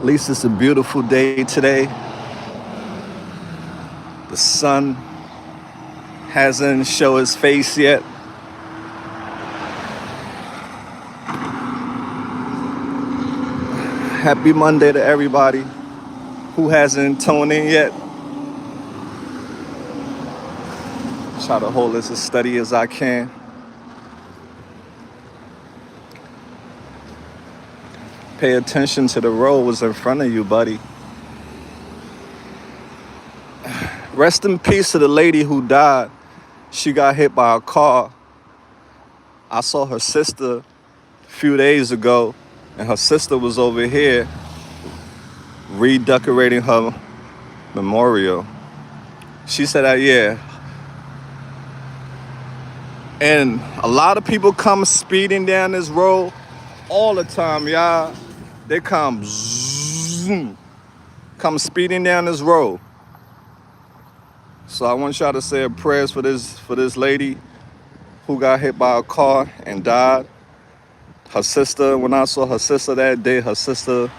At least it's a beautiful day today. The sun hasn't shown his face yet. Happy Monday to everybody who hasn't tuned in yet. Try to hold this as steady as I can. Pay attention to the road was in front of you, buddy. Rest in peace to the lady who died. She got hit by a car. I saw her sister a few days ago, and her sister was over here redecorating her memorial. She said that, yeah. And a lot of people come speeding down this road all the time, y'all. They come speeding down this road. So I want y'all to say a prayers for this lady who got hit by a car and died. Her sister, when I saw her sister that day, her sister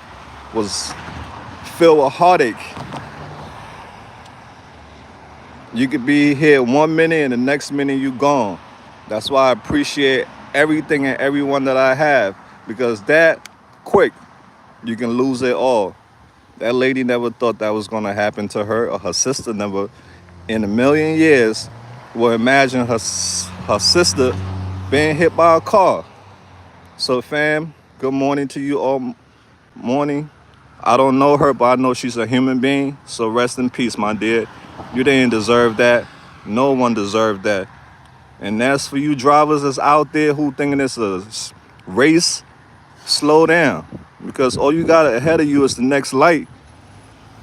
was filled with heartache. You could be here 1 minute and the next minute you gone. That's why I appreciate everything and everyone that I have, because that quick, you can lose it all. That lady never thought that was gonna happen to her, or her sister never in a million years will imagine her sister being hit by a car. So fam, good morning to you all. Morning. I don't know her, but I know she's a human being. So rest in peace, my dear. You didn't deserve that. No one deserved that. And that's for you drivers that's out there who thinking it's a race. Slow down, because all you got ahead of you is the next light.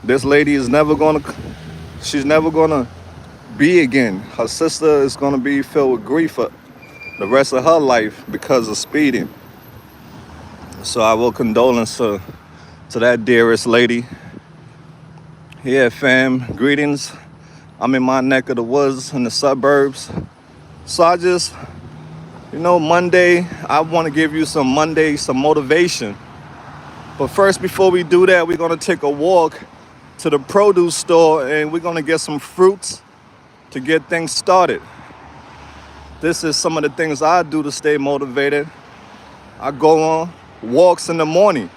This lady is she's never gonna be again. Her sister is gonna be filled with grief for the rest of her life because of speeding. So I will condolence to that dearest lady. Yeah, fam, greetings. I'm in my neck of the woods in the suburbs. So I just, Monday, I want to give you some motivation. But first, before we do that, we're going to take a walk to the produce store and we're going to get some fruits to get things started. This is some of the things I do to stay motivated. I go on walks in the morning.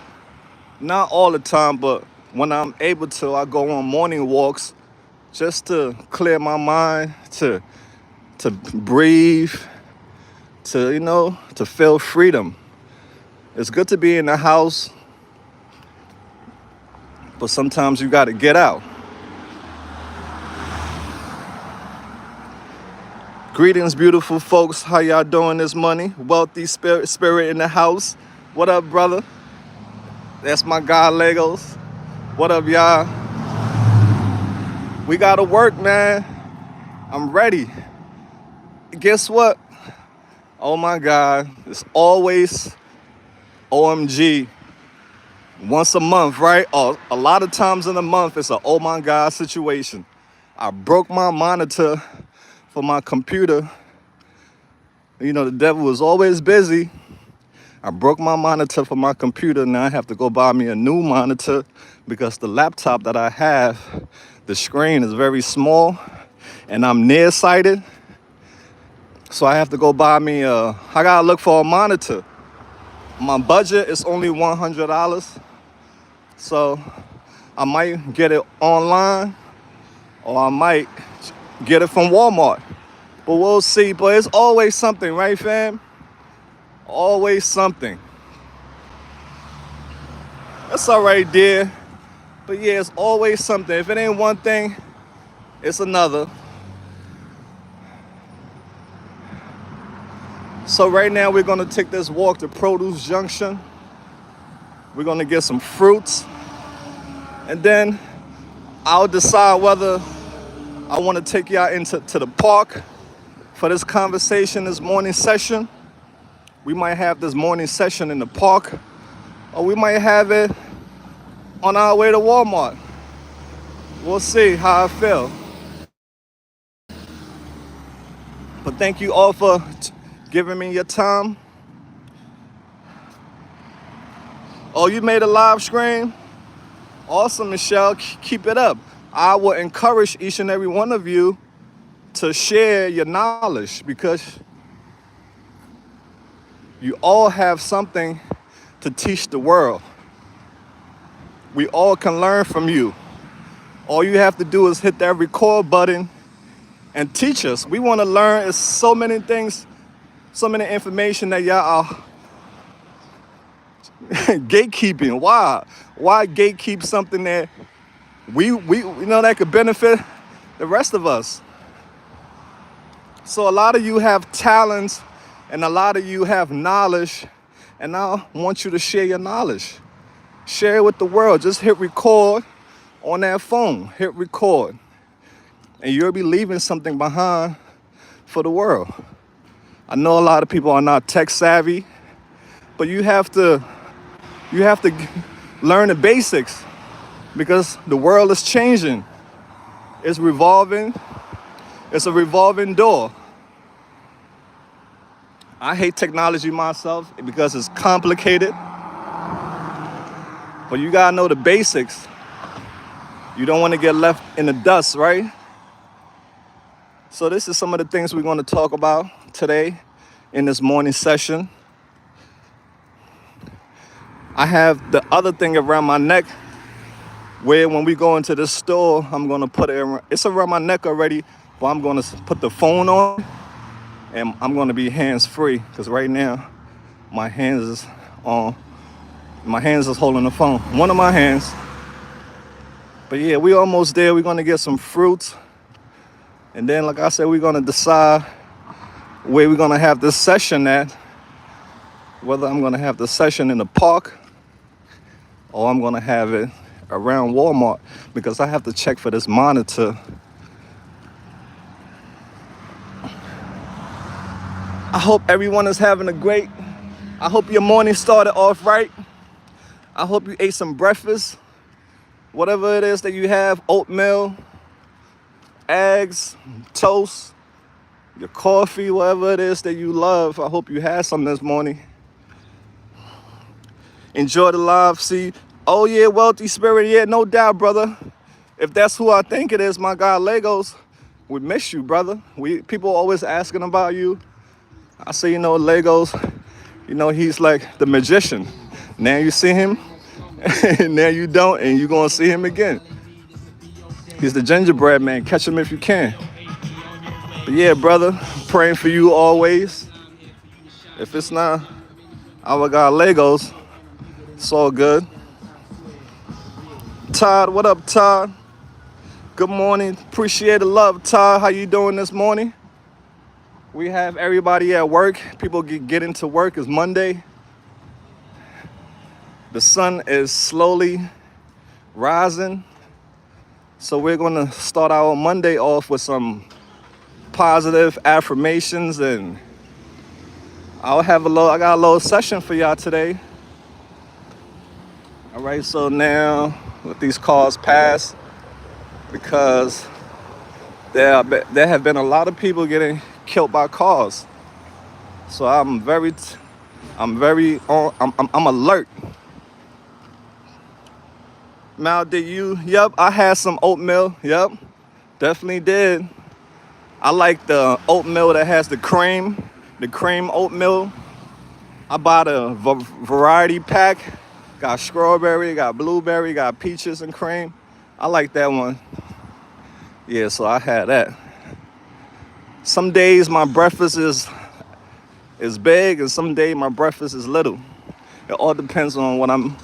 Not all the time, but when I'm able to, I go on morning walks just to clear my mind, to breathe, to feel freedom. It's good to be in the house, but sometimes you got to get out. Greetings, beautiful folks. How y'all doing this morning? Wealthy spirit in the house. What up, brother? That's my guy, Legos. What up, y'all? We got to work, man. I'm ready. Guess what? Oh my God, it's always OMG once a month, right? Or a lot of times in a month, it's a oh my God situation. I broke my monitor for my computer. The devil was always busy. I broke my monitor for my computer. Now I have to go buy me a new monitor because the laptop that I have, the screen is very small and I'm nearsighted. So I have to go buy me I gotta look for a monitor. My budget is only $100. So I might get it online or I might get it from Walmart. But we'll see. But it's always something, right, fam? Always something. That's all right, dear. But yeah, it's always something. If it ain't one thing, it's another. So right now we're gonna take this walk to Produce Junction. We're gonna get some fruits. And then I'll decide whether I wanna take y'all into the park for this conversation, this morning session. We might have this morning session in the park, or we might have it on our way to Walmart. We'll see how I feel. But thank you all for giving me your time. Oh, you made a live stream? Awesome, Michelle. Keep it up. I will encourage each and every one of you to share your knowledge because you all have something to teach the world. We all can learn from you. All you have to do is hit that record button and teach us. We want to learn. It's so many things, so many information that y'all are gatekeeping. Why gatekeep something that we know that could benefit the rest of us? So a lot of you have talents and a lot of you have knowledge, and I want you to share your knowledge. Share it with the world. Just hit record on that phone. Hit record. And you'll be leaving something behind for the world. I know a lot of people are not tech savvy, but you have to learn the basics because the world is changing. It's revolving. It's a revolving door. I hate technology myself because it's complicated. But you gotta know the basics. You don't want to get left in the dust, right? So this is some of the things we're going to talk about today in this morning session. I have the other thing around my neck where when we go into the store, I'm going to put it around, it's around my neck already, but I'm going to put the phone on and I'm going to be hands-free because right now my hands is holding the phone. One of my hands. But yeah, we almost there. We're going to get some fruits. And then, like I said, we're going to decide where we're going to have this session at. Whether I'm going to have the session in the park or I'm going to have it around Walmart because I have to check for this monitor. I hope everyone is having I hope your morning started off right. I hope you ate some breakfast. Whatever it is that you have, oatmeal, eggs, toast, your coffee, whatever it is that you love. I hope you had some this morning. Enjoy the live. See, oh yeah, wealthy spirit. Yeah, no doubt, brother. If that's who I think it is, my God, Legos, we miss you, brother. People always asking about you. I say, Legos, he's like the magician. Now you see him, and now you don't, and you're going to see him again. He's the gingerbread man. Catch him if you can. But yeah, brother, praying for you always. If it's not our God Legos, it's all good. Todd, what up, Todd? Good morning. Appreciate the love, Todd. How you doing this morning? We have everybody at work. People get into work. It's Monday. The sun is slowly rising. So we're going to start our Monday off with some positive affirmations, and I got a little session for y'all today. All right, so now let these cars pass because there have been a lot of people getting killed by cars. So I'm alert. Mal, did you? Yep, I had some oatmeal. Yep, definitely did. I like the oatmeal that has the cream oatmeal. I bought a variety pack. Got strawberry, got blueberry, got peaches and cream. I like that one. Yeah, so I had that. Some days my breakfast is big and some days my breakfast is little. It all depends on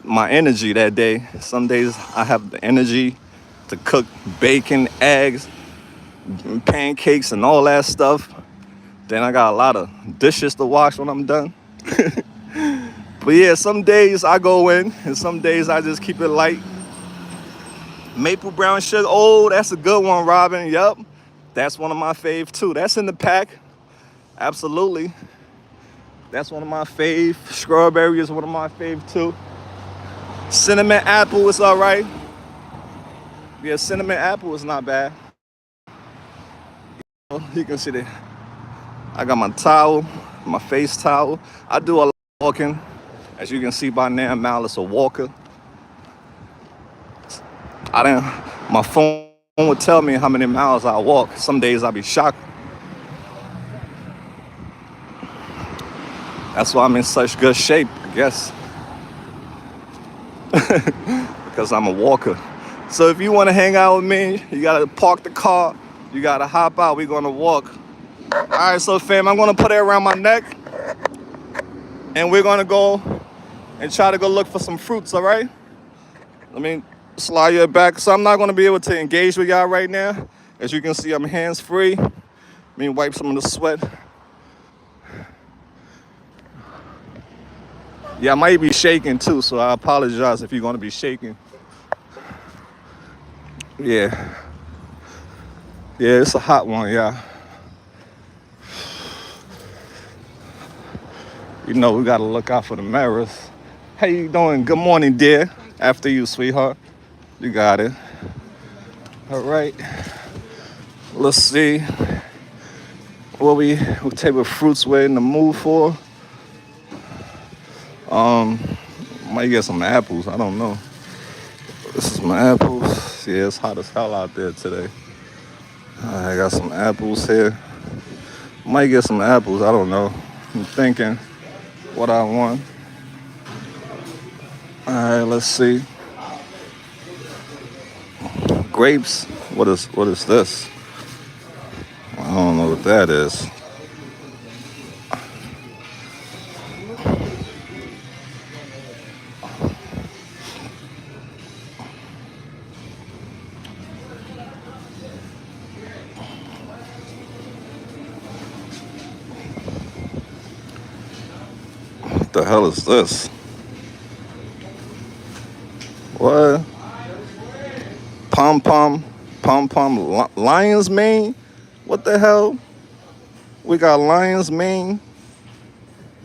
my energy that day. Some days I have the energy to cook bacon, eggs, pancakes and all that stuff. Then I got a lot of dishes to wash when I'm done. But yeah, some days I go in and some days I just keep it light. Maple brown sugar. Oh, that's a good one, Robin. Yep. That's one of my fave too. That's in the pack. Absolutely. That's one of my fave. Strawberry is one of my fave too. Cinnamon apple is all right. Yeah, cinnamon apple is not bad. You can see that. I got my towel, my face towel. I do a lot of walking. As you can see by now, Mal is a walker. I didn't. My phone would tell me how many miles I walk. Some days I'd be shocked. That's why I'm in such good shape, I guess, because I'm a walker. So if you want to hang out with me, you gotta park the car. You gotta hop out. We're gonna walk. All right, so fam, I'm gonna put it around my neck, and we're gonna go and try to go look for some fruits. All right? Let me slide your back. So I'm not gonna be able to engage with y'all right now. As you can see, I'm hands free. Let me wipe some of the sweat. Yeah, I might be shaking too, so I apologize if you're gonna be shaking. Yeah, yeah, it's a hot one, yeah. You know we gotta look out for the mirrors. How you doing? Good morning, dear. After you, sweetheart. You got it. All right. Let's see what type of fruits we're in the mood for. Might get some apples. I don't know. This is my apples. Yeah, it's hot as hell out there today. I got some apples here. Might get some apples. I don't know. I'm thinking what I want. All right, let's see. Grapes. What is this? I don't know what that is. What the hell is this? What? Pom pom lion's mane? What the hell? We got lion's mane.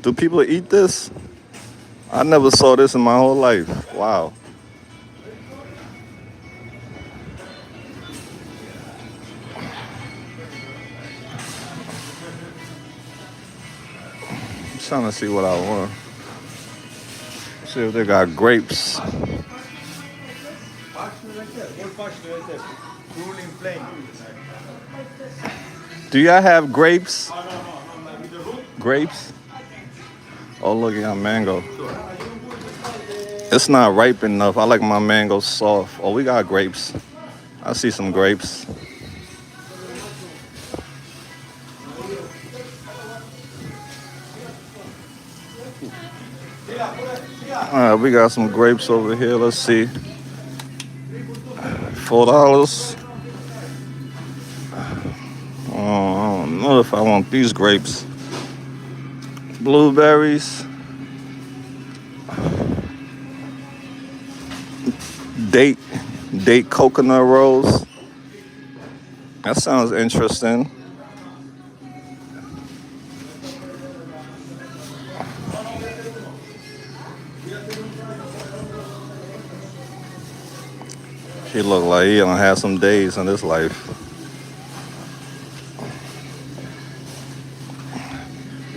Do people eat this? I never saw this in my whole life. Wow. I'm trying to see what I want. See if they got grapes. Do y'all have grapes? Grapes? Oh, look at mango. It's not ripe enough. I like my mango soft. Oh, we got grapes. I see some grapes. All right, we got some grapes over here. Let's see. $4. Oh, I don't know if I want these grapes. Blueberries. Date coconut rolls. That sounds interesting. He look like he gonna have some days in this life.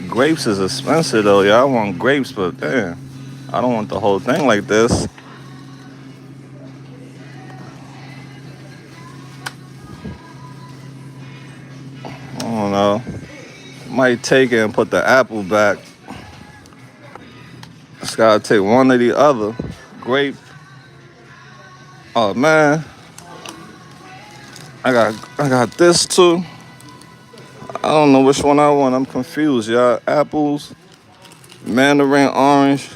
Grapes is expensive though, yeah. I want grapes, but damn, I don't want the whole thing like this. I don't know. Might take it and put the apple back. Just gotta take one or the other. Grape. Oh man, I got this too. I don't know which one I want. I'm confused, y'all. Apples, mandarin orange.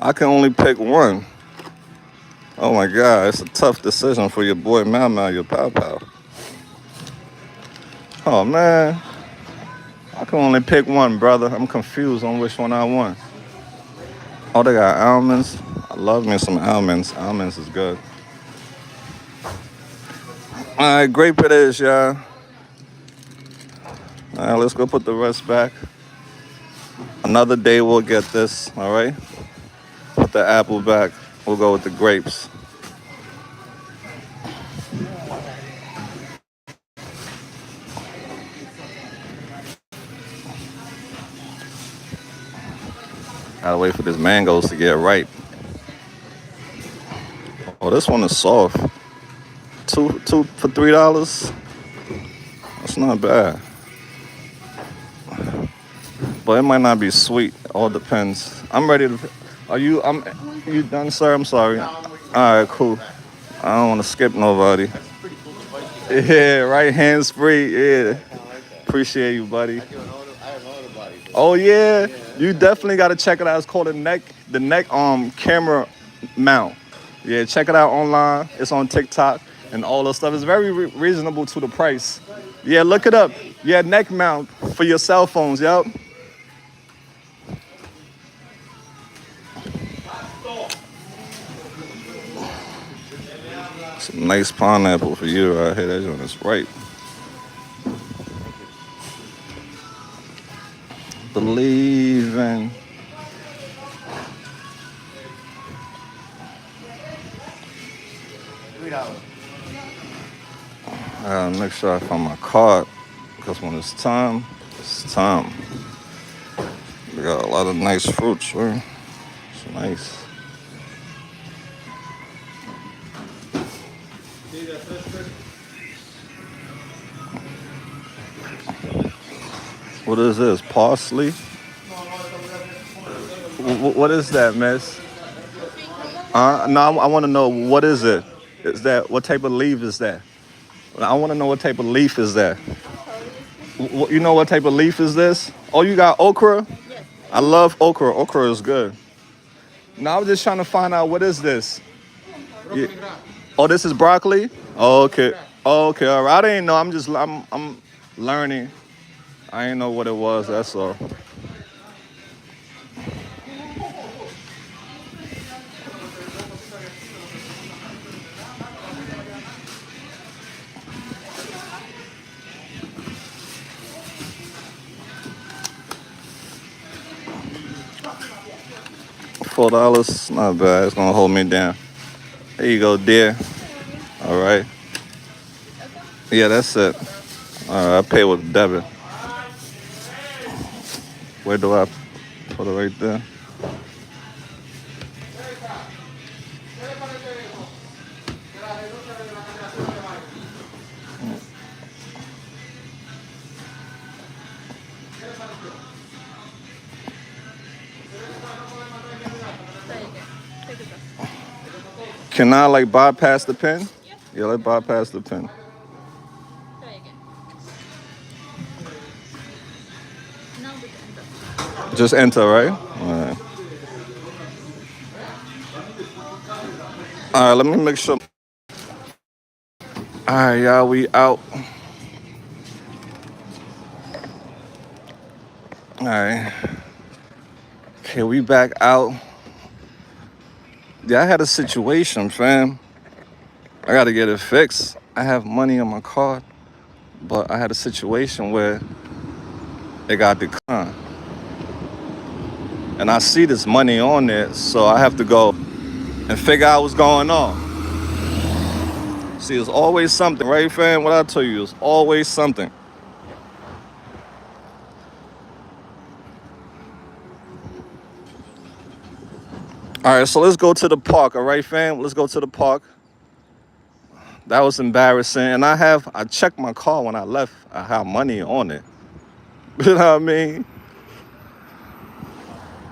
I can only pick one. Oh my God, it's a tough decision for your boy Mama, your pal. Oh man, I can only pick one, brother. I'm confused on which one I want. Oh, they got almonds. I love me some almonds. Almonds is good. All right, grape it is, y'all. All right, let's go put the rest back. Another day we'll get this, all right? Put the apple back. We'll go with the grapes. Gotta wait for this mangoes to get ripe. Oh, this one is soft. Two for $3. That's not bad. But it might not be sweet. All depends. I'm ready to. You done, sir? I'm sorry. All right, cool. I don't want to skip nobody. Yeah, right. Hands free. Yeah. Appreciate you, buddy. Oh yeah, you definitely got to check it out. It's called the neck camera mount. Yeah, check it out online. It's on TikTok and all that stuff. It's very reasonable to the price. Yeah, look it up. Yeah, neck mount for your cell phones. Yep. Some nice pineapple for you right here. That joint is right. Believe in. I gotta make sure I find my card because when it's time, it's time. We got a lot of nice fruits, right? It's nice. What is this? Parsley? What is that, miss? No, I want to know what is it? Is that what type of leaf is that? I want to know what type of leaf is that. You know what type of leaf is this? Oh, you got okra? I love okra. Okra is good. Now I was just trying to find out what is this. Yeah. Oh, this is broccoli. Oh, okay. Oh, okay. All right. I didn't know. I'm learning. I didn't know what it was. That's all. $4, not bad. It's gonna hold me down. There you go, dear. All right. Yeah, that's it. All right, I pay with debit. Where do I put it right there? Can I like bypass the pin? Yeah, let's bypass the pin. Just enter, right? All right. All right, let me make sure. All right, y'all, we out. All right. Okay, we back out. Yeah, I had a situation, fam. I gotta get it fixed. I have money on my card, but I had a situation where it got declined. And I see this money on there, so I have to go and figure out what's going on. See, there's always something, right, fam? What I tell you, there's always something. All right, so let's go to the park, all right, fam? Let's go to the park. That was embarrassing. And I checked my car when I left. I had money on it. You know what I mean?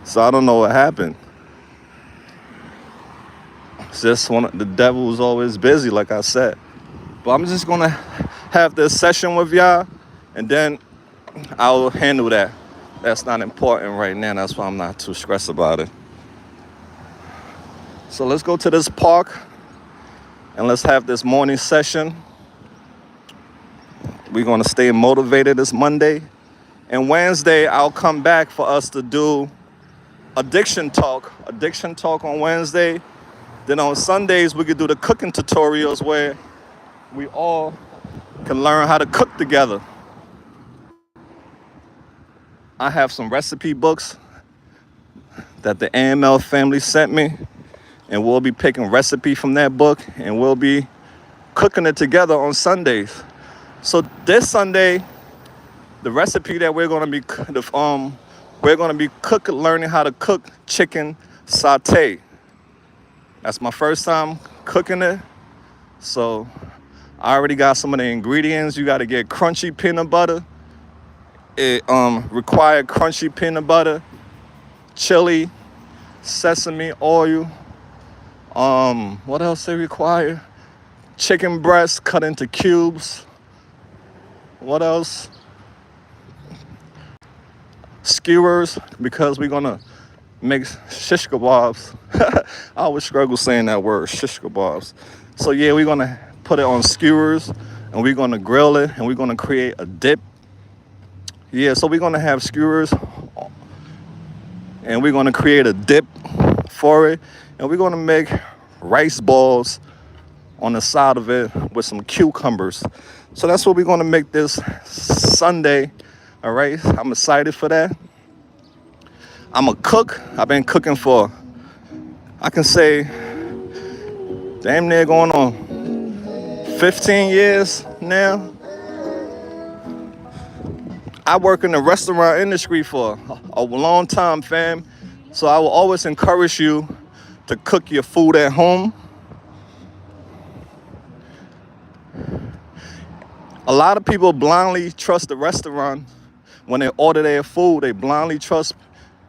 So I don't know what happened. It's just the devil was always busy, like I said. But I'm just gonna have this session with y'all, and then I'll handle that. That's not important right now. That's why I'm not too stressed about it. So let's go to this park and let's have this morning session. We're gonna stay motivated this Monday. And Wednesday, I'll come back for us to do addiction talk on Wednesday. Then on Sundays, we could do the cooking tutorials where we all can learn how to cook together. I have some recipe books that the AML family sent me, and we'll be picking recipe from that book, and we'll be cooking it together on Sundays. So this Sunday, the recipe that we're gonna be learning how to cook chicken sauté. That's my first time cooking it, so I already got some of the ingredients. You got to get crunchy peanut butter. It required crunchy peanut butter, chili, sesame oil. What else they require? Chicken breast cut into cubes. What else? Skewers, because we're gonna make shish kebabs. I always struggle saying that word, shish kebabs. So yeah, we're gonna put it on skewers and we're gonna grill it and we're gonna create a dip. Yeah, so we're gonna have skewers and we're gonna create a dip for it, and we're gonna make rice balls on the side of it with some cucumbers. So that's what we're gonna make this Sunday. All right, I'm excited for that. I'm a cook. I've been cooking for, I can say, damn near going on 15 years now. I work in the restaurant industry for a long time, fam. So I will always encourage you to cook your food at home. A lot of people blindly trust the restaurant. When they order their food, they blindly trust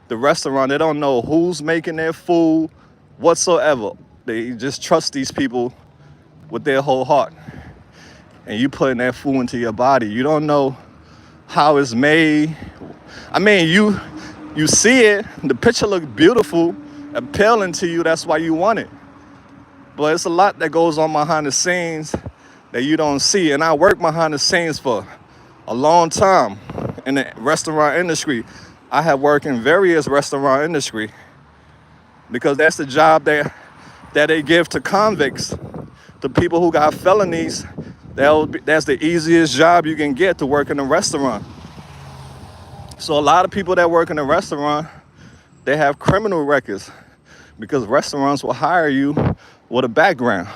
the restaurant. They don't know who's making their food whatsoever. They just trust these people with their whole heart. And you putting that food into your body. You don't know how it's made. I mean, you see it, the picture looks beautiful, appealing to you, that's why you want it. But it's a lot that goes on behind the scenes that you don't see. And I worked behind the scenes for a long time in the restaurant industry. I have worked in various restaurant industry because that's the job that they give to convicts, to people who got felonies. That's the easiest job you can get, to work in a restaurant. So a lot of people that work in a restaurant, they have criminal records because restaurants will hire you with a background.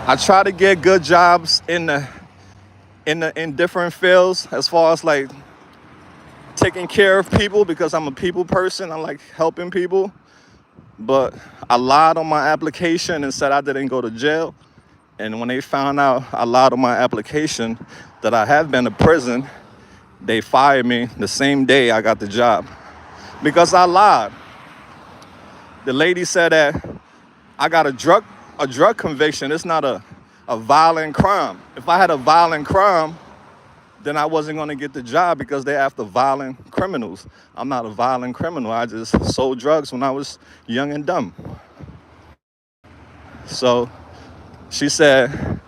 I try to get good jobs in different fields, as far as like taking care of people, because I'm a people person. I like helping people. But I lied on my application and said I didn't go to jail. And when they found out I lied on my application that I have been to prison, they fired me the same day I got the job because I lied. The lady said that I got a drug conviction. It's not a violent crime. If I had a violent crime, then I wasn't going to get the job because they're after violent criminals. I'm not a violent criminal. I just sold drugs when I was young and dumb. So she said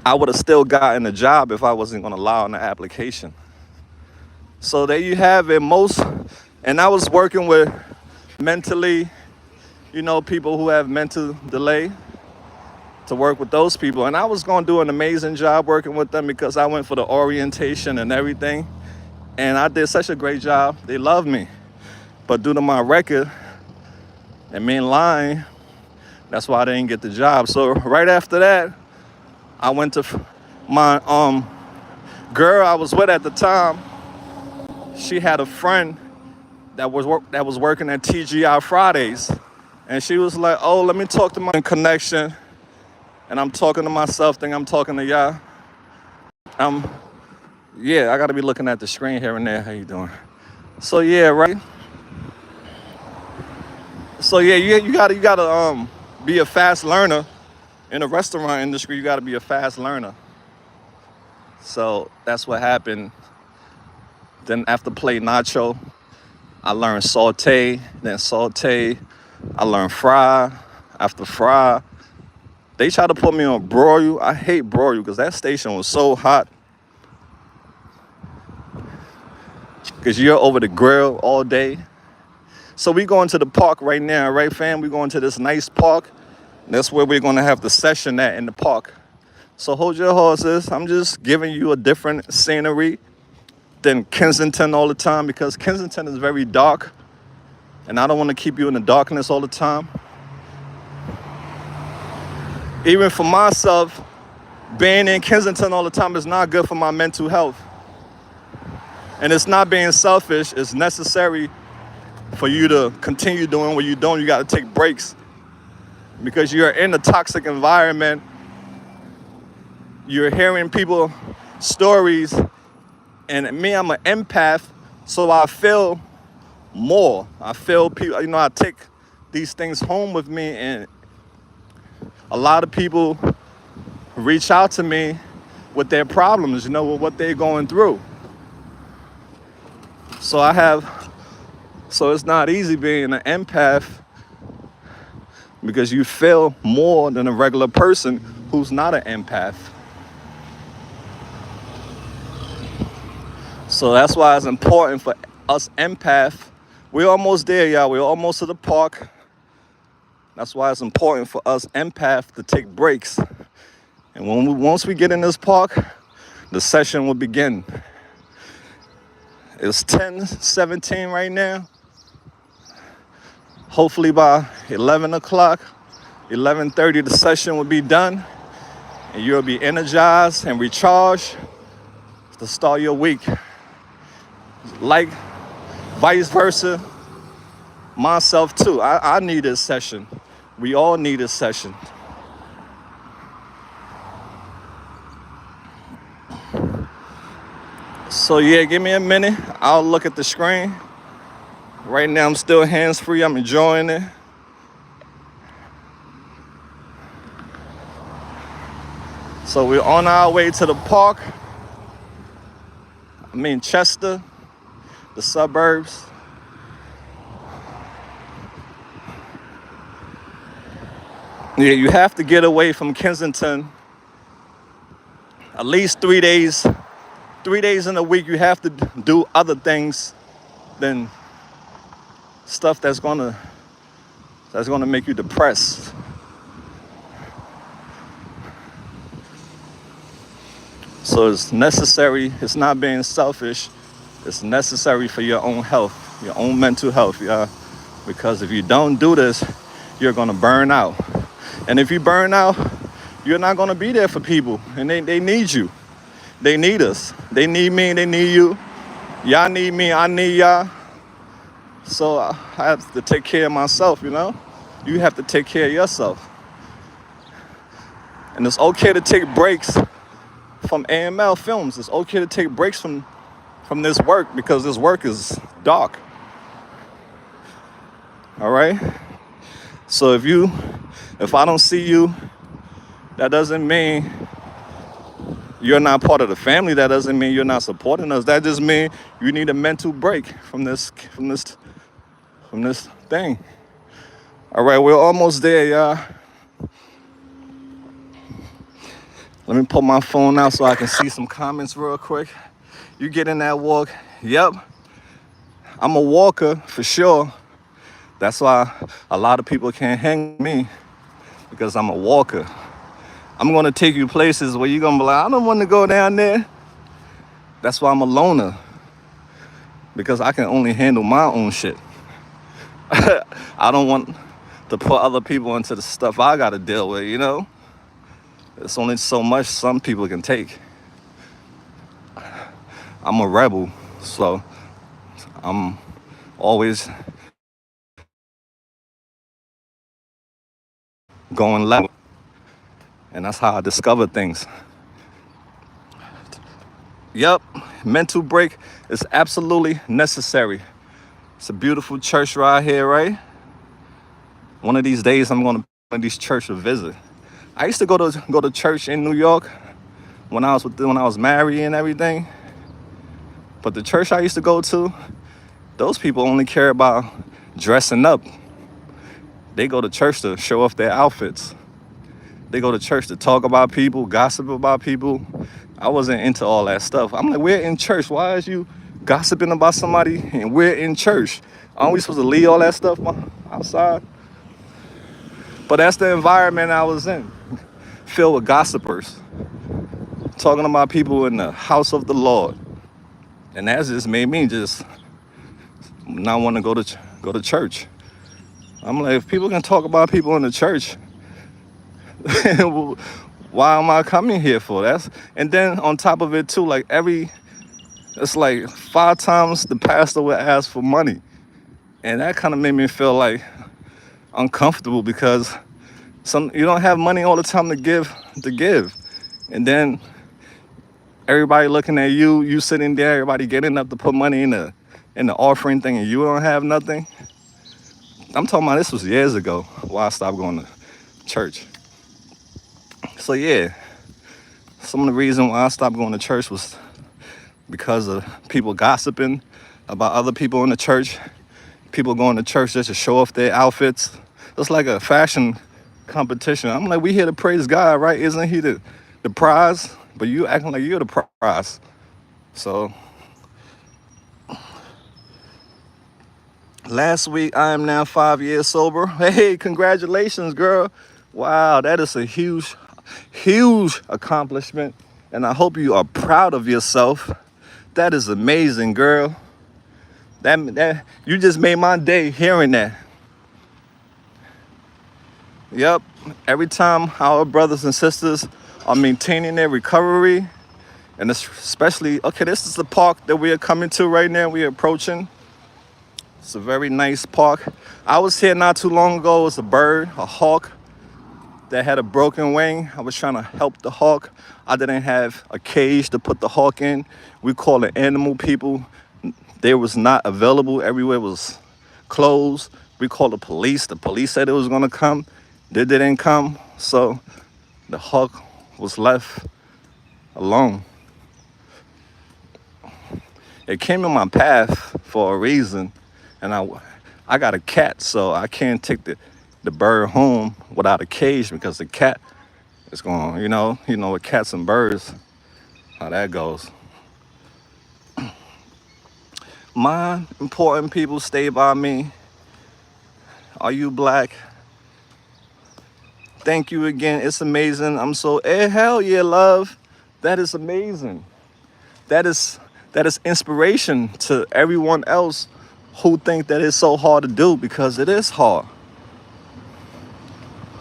I would have still gotten the job if I wasn't going to lie on the application. So there you have it. And I was working with mentally, people who have mental delay, to work with those people. And I was going to do an amazing job working with them because I went for the orientation and everything. And I did such a great job. They loved me. But due to my record and me lying, that's why I didn't get the job. So right after that, I went to my girl I was with at the time. She had a friend that was working at TGI Fridays. And she was like, oh, let me talk to my connection. And I'm talking to myself, think I'm talking to y'all. Yeah, I gotta be looking at the screen here and there. How you doing? So yeah, right? So yeah, you gotta be a fast learner. In the restaurant industry, you gotta be a fast learner. So that's what happened. Then after play nacho, I learned saute, then saute. I learned fry. After fry, they tried to put me on broil. I hate broil because that station was so hot. Because you're over the grill all day. So we going to the park right now, right, fam? We going to this nice park. That's where we're going to have the session at, in the park. So hold your horses. I'm just giving you a different scenery than Kensington all the time, because Kensington is very dark. And I don't want to keep you in the darkness all the time. Even for myself, being in Kensington all the time is not good for my mental health. And it's not being selfish. It's necessary for you to continue doing what you're doing. You got to take breaks. because you're in a toxic environment. You're hearing people stories, and me, I'm an empath, so I feel more. I feel people, I take these things home with me, and a lot of people reach out to me with their problems, with what they're going through. So it's not easy being an empath, because you feel more than a regular person who's not an empath. So that's why it's important for us empath. We're almost there, y'all. We're almost to the park. That's why it's important for us empath to take breaks. And once we get in this park, the session will begin. It's 10:17 right now. Hopefully by 11 o'clock, 11:30, the session will be done. And you'll be energized and recharged to start your week. Like vice versa, myself too. I need this session. We all need this session. So yeah, give me a minute. I'll look at the screen. Right now I'm still hands-free. I'm enjoying it. So we're on our way to the park. Chester, the suburbs. Yeah, you have to get away from Kensington at least 3 days. 3 days in a week, you have to do other things than stuff that's gonna make you depressed. So it's necessary. It's not being selfish. It's necessary for your own health, your own mental health, yeah. Because if you don't do this, you're gonna burn out. And if you burn out, you're not gonna be there for people. And they need you. They need us. They need me, they need you. Y'all need me, I need y'all. So I have to take care of myself, You have to take care of yourself. And it's okay to take breaks from AML films. It's okay to take breaks from this work, because this work is dark. All right? So if I don't see you, that doesn't mean you're not part of the family. That doesn't mean you're not supporting us. That just means you need a mental break from this thing. All right, we're almost there, y'all. Let me pull my phone out so I can see some comments real quick. You get in that walk. Yep. I'm a walker for sure. That's why a lot of people can't hang with me, because I'm a walker. I'm going to take you places where you're going to be like, I don't want to go down there. That's why I'm a loner, because I can only handle my own shit. I don't want to put other people into the stuff I got to deal with, There's only so much some people can take. I'm a rebel, so I'm always going level. And that's how I discover things. Yep, mental break is absolutely necessary. It's a beautiful church right here, right? One of these days I'm going to one of these church to visit. I used to go to church in New York when I was married and everything. But the church I used to go to, those people only care about dressing up. They go to church to show off their outfits. They go to church to talk about people, gossip about people. I wasn't into all that stuff. I'm like, we're in church. Why is you gossiping about somebody and we're in church? Aren't we supposed to leave all that stuff outside? But that's the environment I was in, filled with gossipers, talking about people in the house of the Lord. And that just made me just not want to go to church. I'm like, if people can talk about people in the church, why am I coming here for? And then on top of it too, it's like 5 times the pastor would ask for money. And that kind of made me feel like uncomfortable, because You don't have money all the time to give. And then everybody looking at you, you sitting there, everybody getting up to put money in the offering thing, and you don't have nothing. I'm talking about this was years ago while I stopped going to church. So yeah, some of the reason why I stopped going to church was because of people gossiping about other people in the church. People going to church just to show off their outfits. It's like a fashion competition. I'm like, we here to praise God, right? Isn't he the prize? But you acting like you're the prize. So last week, I am now 5 years sober. Hey, congratulations, girl. Wow, that is a huge, huge accomplishment. And I hope you are proud of yourself. That is amazing, girl. That you just made my day hearing that. Yep. Every time our brothers and sisters are maintaining their recovery, and especially, okay, this is the park that we are coming to right now. We are approaching. It's a very nice park. I was here not too long ago. It was a bird, a hawk, that had a broken wing. I was trying to help the hawk. I didn't have a cage to put the hawk in. We call it animal people. They was not available. Everywhere was closed. We called the police. The police said it was gonna come. They didn't come. So the hawk was left alone. It came in my path for a reason. And I got a cat, so I can't take the bird home without a cage because the cat is going, with cats and birds, how that goes. My important people stay by me. Are you black? Thank you again. It's amazing. I'm so, hell yeah, love. That is amazing. That is inspiration to everyone else who think that it's so hard to do, because it is hard.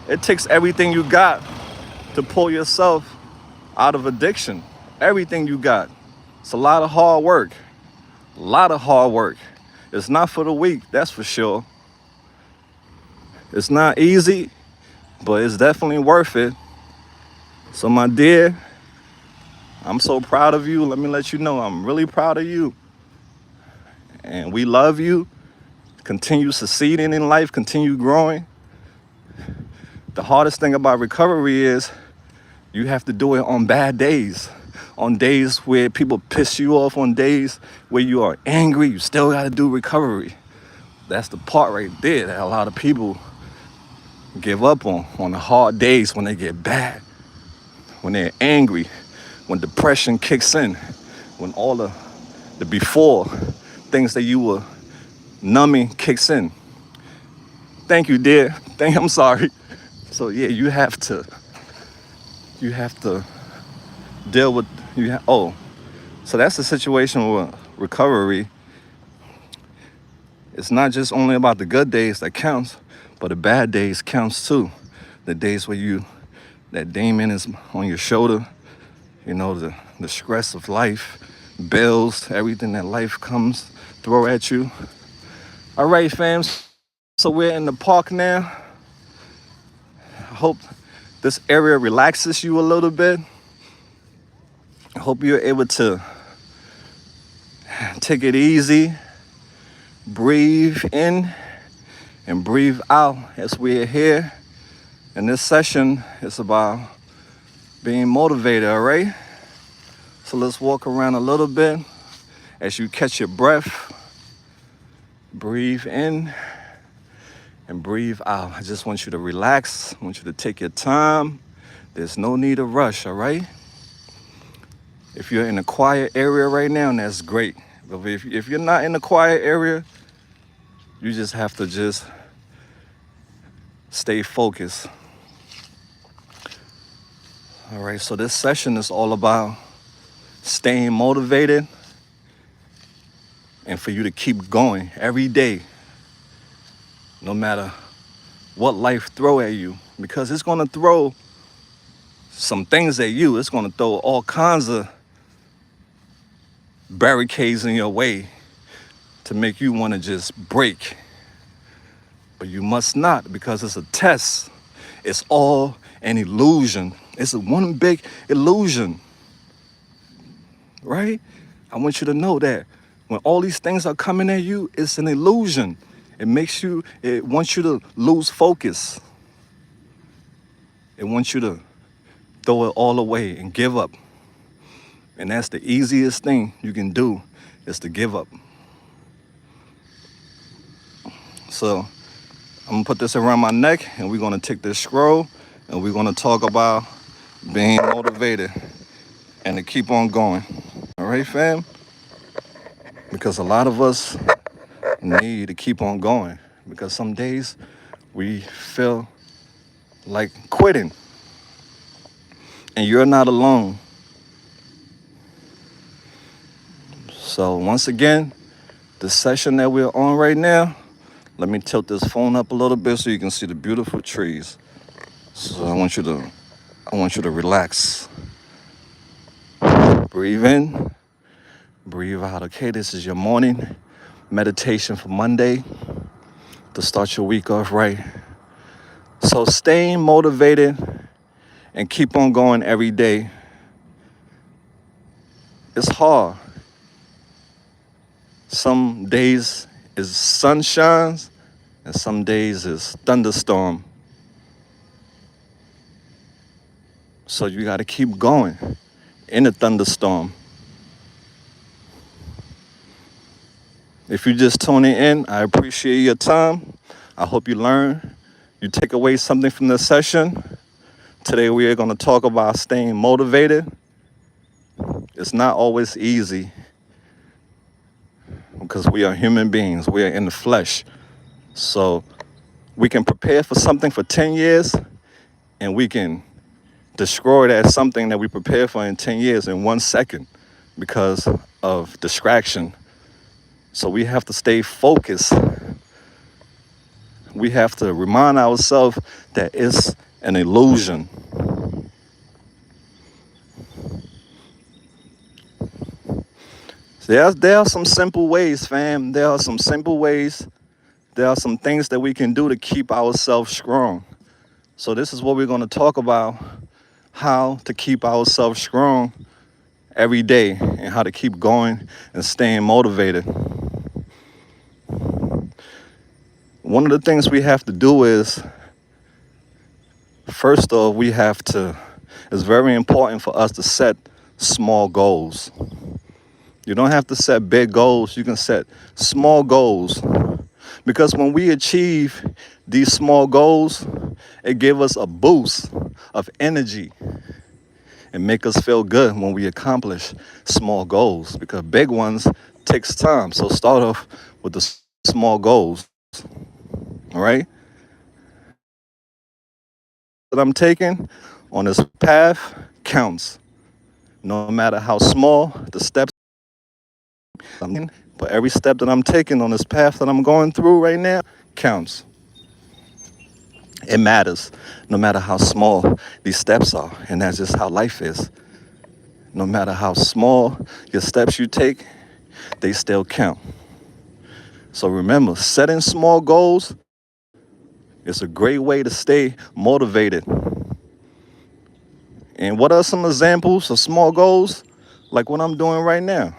It takes everything you got to pull yourself out of addiction. Everything you got. It's a lot of hard work. A lot of hard work. It's not for the weak, that's for sure. It's not easy, but it's definitely worth it. So my dear, I'm so proud of you. Let me let you know I'm really proud of you. And we love you. Continue succeeding in life, continue growing. The hardest thing about recovery is you have to do it on bad days. On days where people piss you off, on days where you are angry, you still got to do recovery. That's the part right there that a lot of people give up on the hard days when they get bad, when they're angry, when depression kicks in, when all the before things that you were numbing kicks in. Thank you, dear. I'm sorry. So yeah, you have to deal with so that's the situation with recovery. It's not just only about the good days that counts, but the bad days counts too. The days where that demon is on your shoulder, the stress of life, bills, everything that life comes throw at you. All right, fam. So we're in the park now. I hope this area relaxes you a little bit. I hope you're able to take it easy, breathe in and breathe out as we're here. And this session is about being motivated, all right? So let's walk around a little bit as you catch your breath. Breathe in and breathe out. I just want you to relax. I want you to take your time. There's no need to rush, all right? If you're in a quiet area right now, that's great. But if you're not in a quiet area, you just have to just stay focused. All right, so this session is all about staying motivated and for you to keep going every day, no matter what life throw at you, because it's going to throw some things at you. It's going to throw all kinds of barricades in your way to make you want to just break. But you must not, because it's a test. It's all an illusion. It's one big illusion, right? I want you to know that when all these things are coming at you, it's an illusion. It wants you to lose focus. It wants you to throw it all away and give up. And that's the easiest thing you can do, is to give up. So I'm gonna put this around my neck, and we're gonna take this scroll, and we're gonna talk about being motivated and to keep on going. All right, fam? Because a lot of us need to keep on going, because some days we feel like quitting, and you're not alone. So once again, the session that we're on right now, let me tilt this phone up a little bit so you can see the beautiful trees. So I want you to relax. Breathe in, breathe out. Okay, this is your morning meditation for Monday to start your week off right. So staying motivated and keep on going every day. It's hard. Some days is sunshine, and some days is thunderstorm. So you got to keep going in the thunderstorm. If you're just tuning in, I appreciate your time. I hope you learn. You take away something from this session. Today we are going to talk about staying motivated. It's not always easy, because we are human beings. We are in the flesh. So we can prepare for something for 10 years, and we can destroy that something that we prepared for in 10 years in 1 second because of distraction. So we have to stay focused. We have to remind ourselves that it's an illusion. There are some simple ways, fam. There are some simple ways. There are some things that we can do to keep ourselves strong. So this is what we're going to talk about, how to keep ourselves strong every day and how to keep going and staying motivated. One of the things we have to do is, first off, it's very important for us to set small goals. You don't have to set big goals. You can set small goals. Because when we achieve these small goals, it gives us a boost of energy and make us feel good when we accomplish small goals, because big ones takes time. So start off with the small goals. All right? That I'm taking on this path counts. No matter how small the steps I'm in, but every step that I'm taking on this path that I'm going through right now counts. It matters, no matter how small these steps are. And that's just how life is. No matter how small your steps you take, they still count. So remember, setting small goals is a great way to stay motivated. And what are some examples of small goals? Like what I'm doing right now.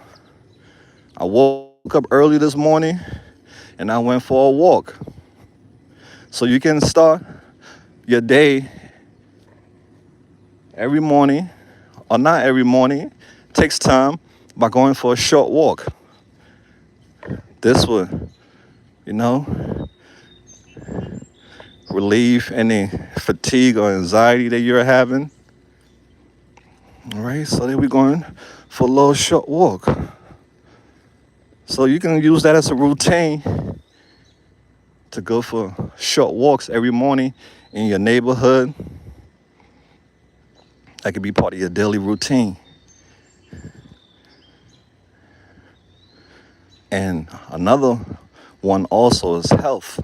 I woke up early this morning and I went for a walk. So you can start your day every morning, or not every morning. It takes time by going for a short walk. This would, relieve any fatigue or anxiety that you're having. All right, so then we're going for a little short walk. So you can use that as a routine to go for short walks every morning in your neighborhood. That could be part of your daily routine. And another one also is health.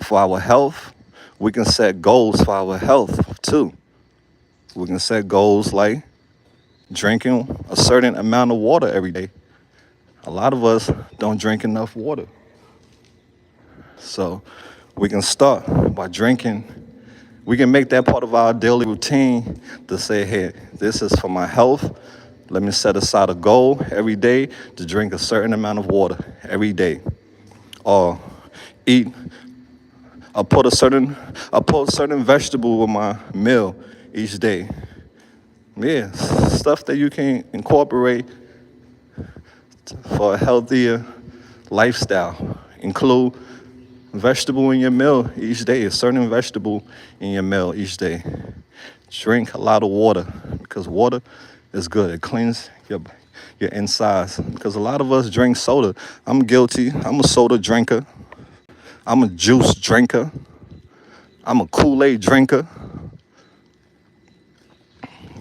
For our health, we can set goals for our health too. We can set goals like drinking a certain amount of water every day. A lot of us don't drink enough water. So we can start by drinking We can make that part of our daily routine to say, hey, this is for my health. Let me set aside a goal every day to drink a certain amount of water every day. Or eat, I put a certain vegetable with my meal each day. Yeah, stuff that you can incorporate for a healthier lifestyle. Include vegetable in your meal each day, a certain vegetable in your meal each day. Drink a lot of water because water is good. It cleans your insides. Because a lot of us drink soda. I'm guilty. I'm a soda drinker. I'm a juice drinker. I'm a Kool-Aid drinker.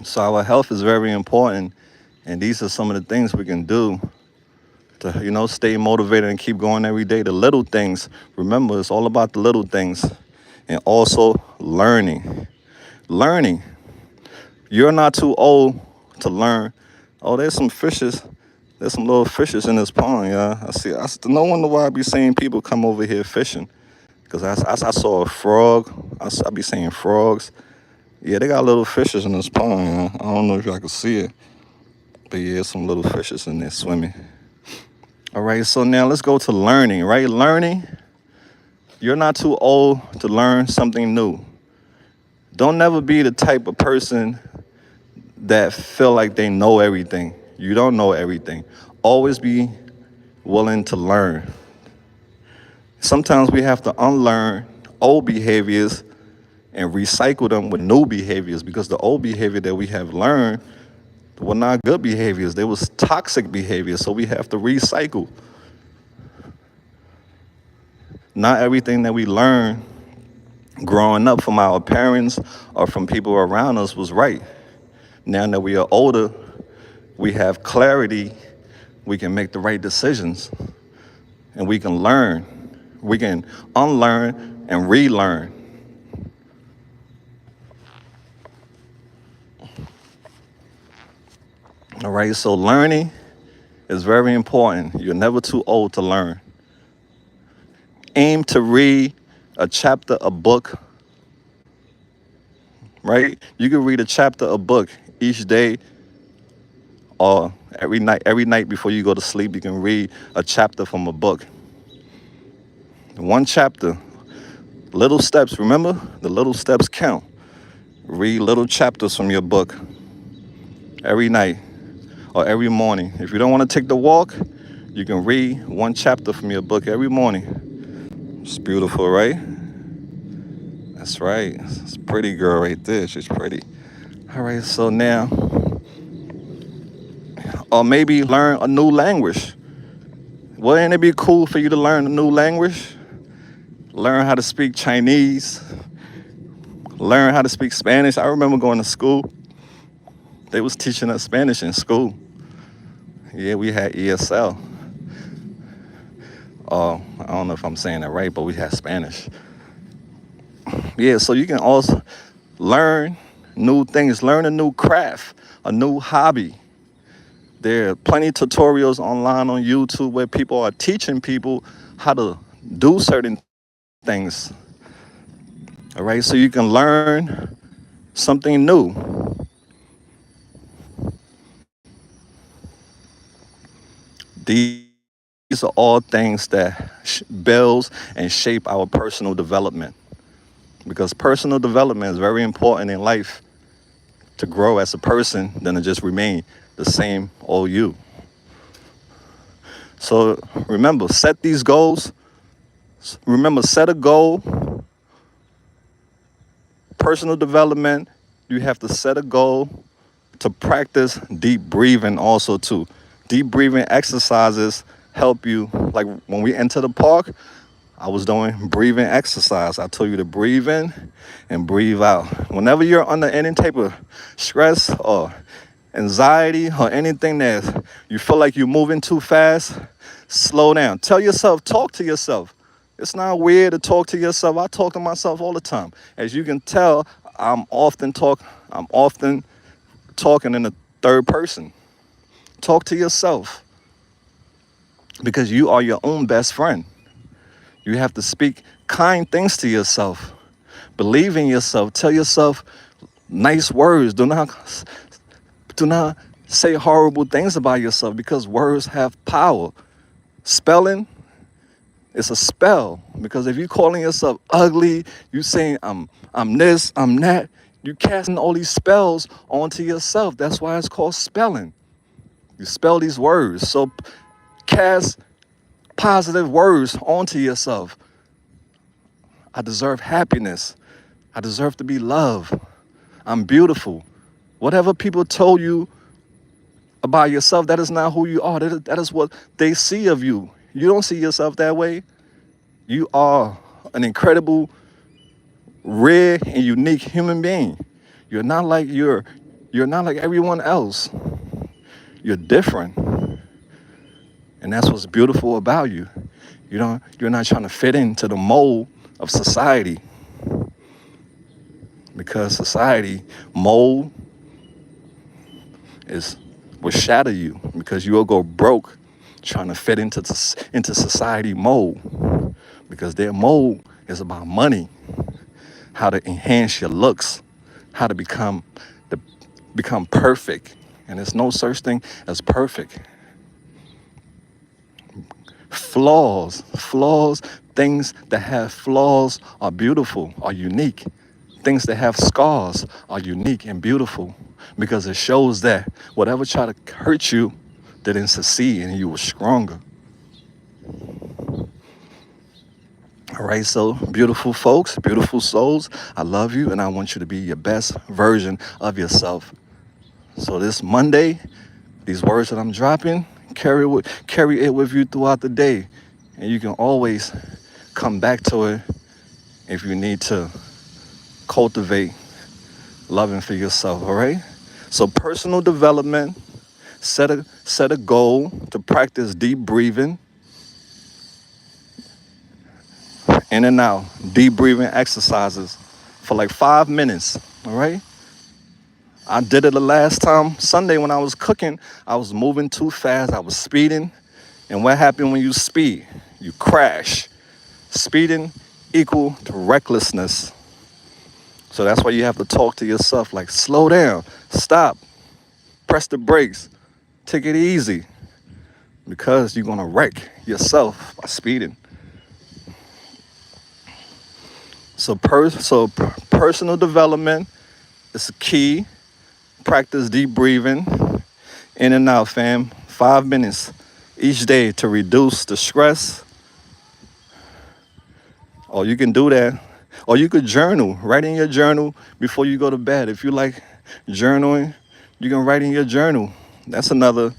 So our health is very important. And these are some of the things we can do to, stay motivated and keep going every day. The little things. Remember, it's all about the little things. And also learning. Learning. You're not too old to learn. Oh, there's some fishes. There's some little fishes in this pond, yeah. I see. No wonder why I be seeing people come over here fishing. Because I saw a frog. I be seeing frogs. Yeah, they got little fishes in this pond, yeah. I don't know if y'all can see it. But yeah, some little fishes in there swimming. All right, so now let's go to learning, right? Learning. You're not too old to learn something new. Don't never be the type of person that feel like they know everything. You don't know everything. Always be willing to learn. Sometimes we have to unlearn old behaviors and recycle them with new behaviors because the old behavior that we have learned were not good behaviors. They was toxic behaviors, so we have to recycle. Not everything that we learn growing up from our parents or from people around us was right. Now that we are older, we have clarity, we can make the right decisions, and we can learn. We can unlearn and relearn. All right, so learning is very important. You're never too old to learn. Aim to read a chapter a book, right? You can read a chapter a book each day or every night before you go to sleep, you can read a chapter from a book. One chapter, little steps, remember? The little steps count. Read little chapters from your book every night or every morning. If you don't want to take the walk, you can read one chapter from your book every morning. It's beautiful, right? That's right. It's a pretty girl right there. She's pretty. All right, so now, or maybe learn a new language. Wouldn't it be cool for you to learn a new language? Learn how to speak Chinese. Learn how to speak Spanish. I remember going to school. They was teaching us Spanish in school. Yeah, we had ESL. I don't know if I'm saying that right, but we had Spanish. Yeah, so you can also learn new things, learn a new craft, a new hobby. There are plenty of tutorials online on YouTube where people are teaching people how to do certain things. All right, so you can learn something new. These are all things that builds and shape our personal development. Because personal development is very important in life to grow as a person than to just remain the same old you. So remember, set these goals. Remember, set a goal. Personal development, you have to set a goal to practice deep breathing also too. Deep breathing exercises help you. Like when we enter the park, I was doing breathing exercise. I told you to breathe in and breathe out. Whenever you're under any type of stress or anxiety or anything that you feel like you're moving too fast, slow down. Tell yourself, talk to yourself. It's not weird to talk to yourself. I talk to myself all the time. As you can tell, I'm often talking in the third person. Talk to yourself because you are your own best friend. You have to speak kind things to yourself Believe in yourself. Tell yourself nice words. Do not say horrible things about yourself, because words have power. Spelling is a spell, because if you calling yourself ugly, you saying I'm this, I'm that, you casting all these spells onto yourself. That's why it's called spelling. You spell these words. So cast positive words onto yourself. I deserve happiness. I deserve to be loved. I'm beautiful. Whatever people told you about yourself, that is not who you are. That is what they see of you. You don't see yourself that way. You are an incredible, rare, and unique human being. You're not like everyone else. You're different. And that's what's beautiful about you. You're not trying to fit into the mold of society. Because society mold will shatter you, because you will go broke trying to fit into society mold, because their mold is about money, how to enhance your looks, how to become perfect. And there's no such thing as perfect. Flaws, things that have flaws are beautiful, are unique. Things that have scars are unique and beautiful, because it shows that whatever tried to hurt you didn't succeed and you were stronger. All right, so beautiful folks, beautiful souls, I love you, and I want you to be your best version of yourself. So this Monday, these words that I'm dropping, carry it with you throughout the day, and you can always come back to it if you need to cultivate loving for yourself. All right. So personal development, set a goal to practice deep breathing, in and out, deep breathing exercises for like 5 minutes. All right. I did it the last time Sunday when I was cooking. I was moving too fast. I was speeding. And what happened when you speed? You crash. Speeding equal to recklessness. So that's why you have to talk to yourself like, slow down, stop, press the brakes, take it easy, because you're gonna wreck yourself by speeding. So personal development is key. Practice deep breathing, in and out, fam. 5 minutes each day to reduce the stress. Or you can do that. Or you could journal. Write in your journal before you go to bed. If you like journaling, you can write in your journal. That's another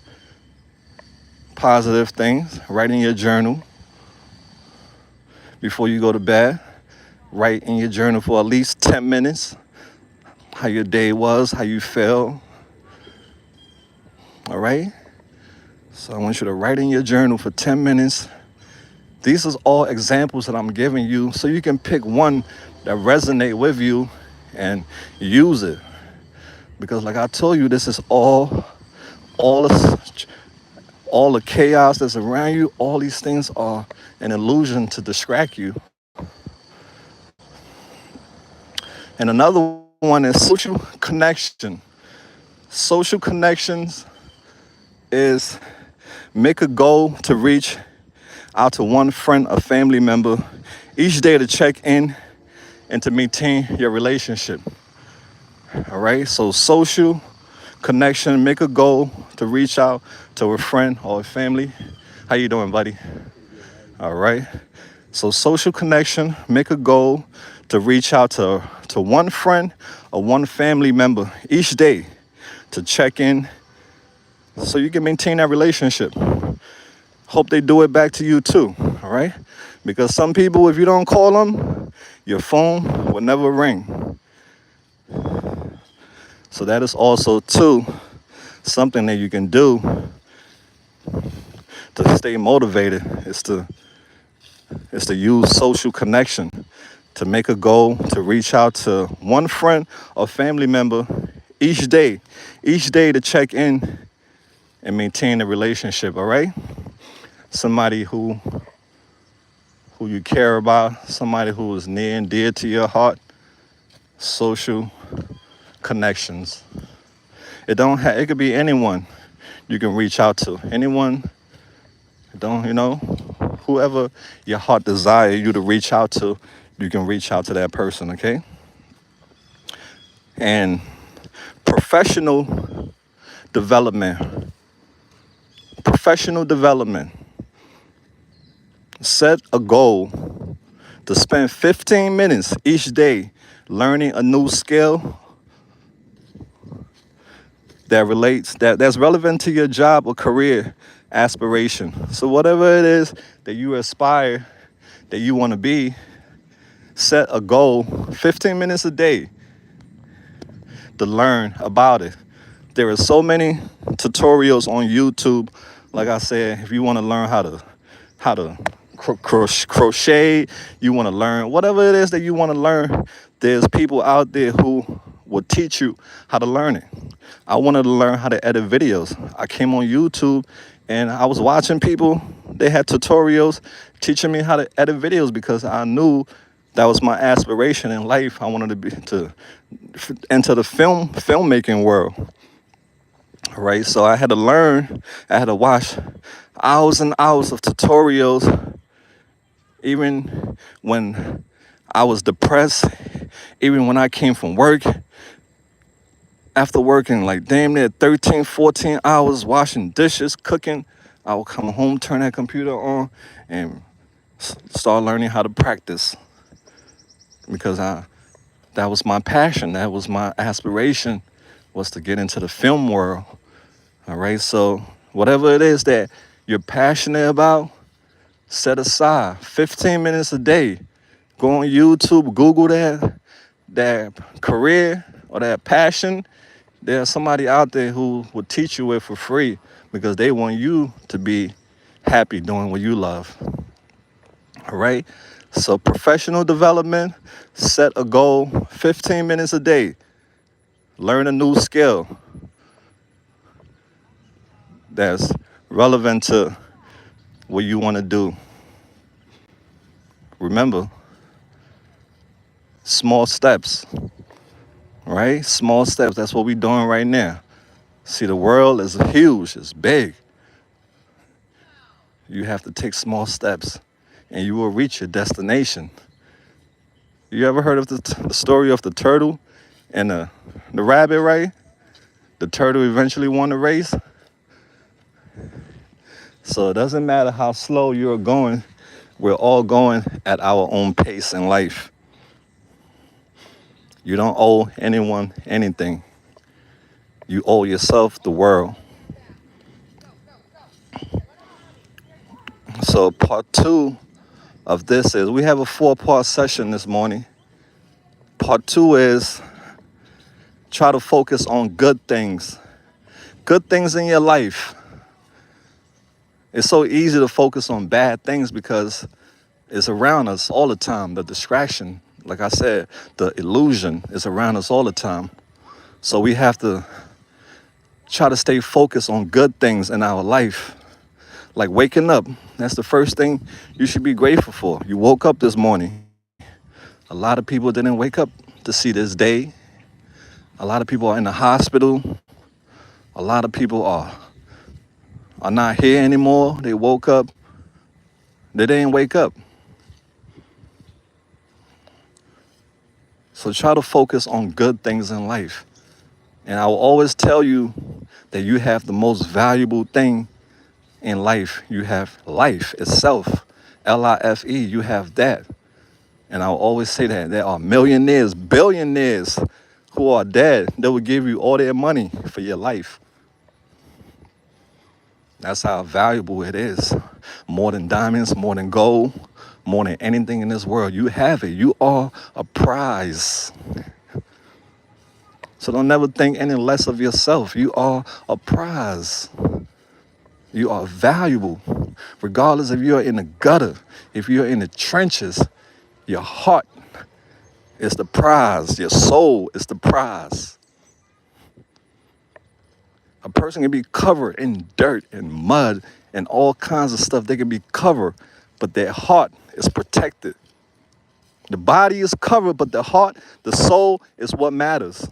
positive thing. Write in your journal before you go to bed. Write in your journal for at least 10 minutes. How your day was, how you felt. All right? So I want you to write in your journal for 10 minutes. These are all examples that I'm giving you, so you can pick one that resonate with you and use it. Because like I told you, this is all the chaos that's around you. All these things are an illusion to distract you. And another one is social connection. Social connections is make a goal to reach out to one friend or family member each day to check in and to maintain your relationship. All right, so social connection, make a goal to reach out to a friend or a family. How you doing, buddy? All right. So social connection, make a goal to reach out to one friend or one family member each day to check in so you can maintain that relationship. Hope they do it back to you too, all right? Because some people, if you don't call them, your phone will never ring. So that is also too something that you can do to stay motivated, is to use social connection, to make a goal to reach out to one friend or family member each day to check in and maintain a relationship, all right? Somebody who you care about, somebody who is near and dear to your heart, social connections. It could be anyone you can reach out to. Anyone, don't, whoever your heart desire you to reach out to, you can reach out to that person, okay? And professional development. Professional development. Set a goal to spend 15 minutes each day learning a new skill that's relevant to your job or career aspiration. So whatever it is that you aspire, that you want to be, set a goal 15 minutes a day to learn about it. There are so many tutorials on YouTube. Like I said, if you want to learn how to crochet, you want to learn whatever it is that you want to learn, there's people out there who will teach you how to learn it. I wanted to learn how to edit videos. I came on YouTube and I was watching people. They had tutorials teaching me how to edit videos because I knew that was my aspiration in life. I wanted to enter the filmmaking world. Right? So I had to learn. I had to watch hours and hours of tutorials. Even when I was depressed, even when I came from work, after working like damn near 13, 14 hours washing dishes, cooking, I would come home, turn that computer on, and start learning how to practice. Because that was my passion, that was my aspiration, was to get into the film world. All right, so whatever it is that you're passionate about, set aside 15 minutes a day. Go on YouTube, Google that career or that passion. There's somebody out there who will teach you it for free because they want you to be happy doing what you love. All right? So professional development, set a goal, 15 minutes a day. Learn a new skill that's relevant to what you want to do. Remember, small steps, right? Small steps. That's what we're doing right now. See, the world is huge. It's big. You have to take small steps, and you will reach your destination. You ever heard of the story of the turtle and the rabbit, right? The turtle eventually won the race. So it doesn't matter how slow you're going. We're all going at our own pace in life. You don't owe anyone anything. You owe yourself the world. So part 2 of this is, we have a 4-part session this morning. Part 2 is try to focus on good things. Good things in your life. It's so easy to focus on bad things because it's around us all the time. The distraction, like I said, the illusion is around us all the time. So we have to try to stay focused on good things in our life. Like waking up, that's the first thing you should be grateful for. You woke up this morning. A lot of people didn't wake up to see this day. A lot of people are in the hospital. A lot of people are not here anymore. They woke up. They didn't wake up. So try to focus on good things in life. And I will always tell you that you have the most valuable thing in life. You have life itself. Life. You have that. And I'll always say that there are millionaires, billionaires who are dead. They will give you all their money for your life. That's how valuable it is. More than diamonds, more than gold, more than anything in this world. You have it. You are a prize. So don't never think any less of yourself. You are a prize. You are valuable. Regardless if you're in the gutter, if you're in the trenches, your heart is the prize. Your soul is the prize. A person can be covered in dirt and mud and all kinds of stuff. They can be covered, but their heart is protected. The body is covered, but the heart, the soul is what matters,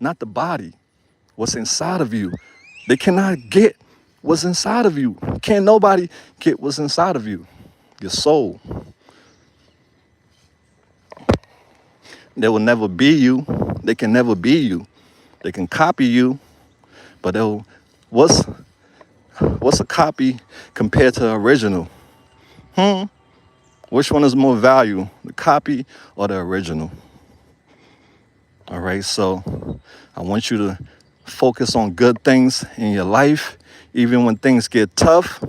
not the body, what's inside of you. They cannot get what's inside of you. Can't nobody get what's inside of you, your soul. They will never be you. They can never be you. They can copy you, but what's what's a copy compared to the original? Which one is more value, the copy or the original? All right, so I want you to focus on good things in your life, even when things get tough.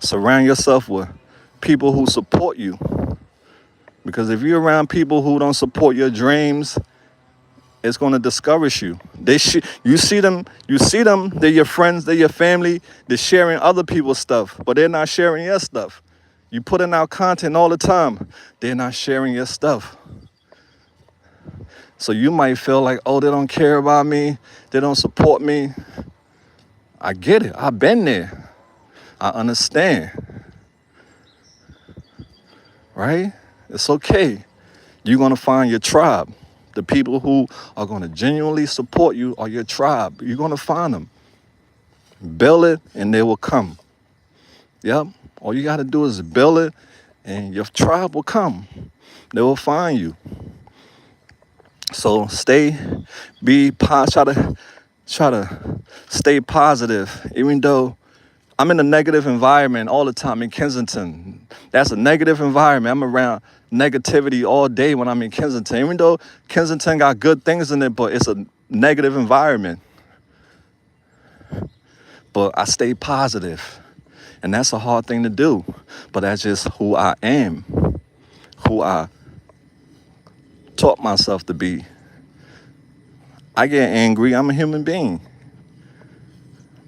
Surround yourself with people who support you. Because if you're around people who don't support your dreams, it's going to discourage you. You see them, they're your friends, they're your family, they're sharing other people's stuff, but they're not sharing your stuff. You putting out content all the time, they're not sharing your stuff. So you might feel like, oh, they don't care about me, they don't support me. I get it, I've been there. I understand. Right? It's okay. You're going to find your tribe. The people who are going to genuinely support you are your tribe. You're going to find them. Build it and they will come. Yep. All you got to do is build it and your tribe will come. They will find you. So try to stay positive, even though I'm in a negative environment all the time in Kensington. That's a negative environment. I'm around negativity all day when I'm in Kensington. Even though Kensington got good things in it, but it's a negative environment. But I stay positive. And that's a hard thing to do. But that's just who I am, who I taught myself to be. I get angry. I'm a human being.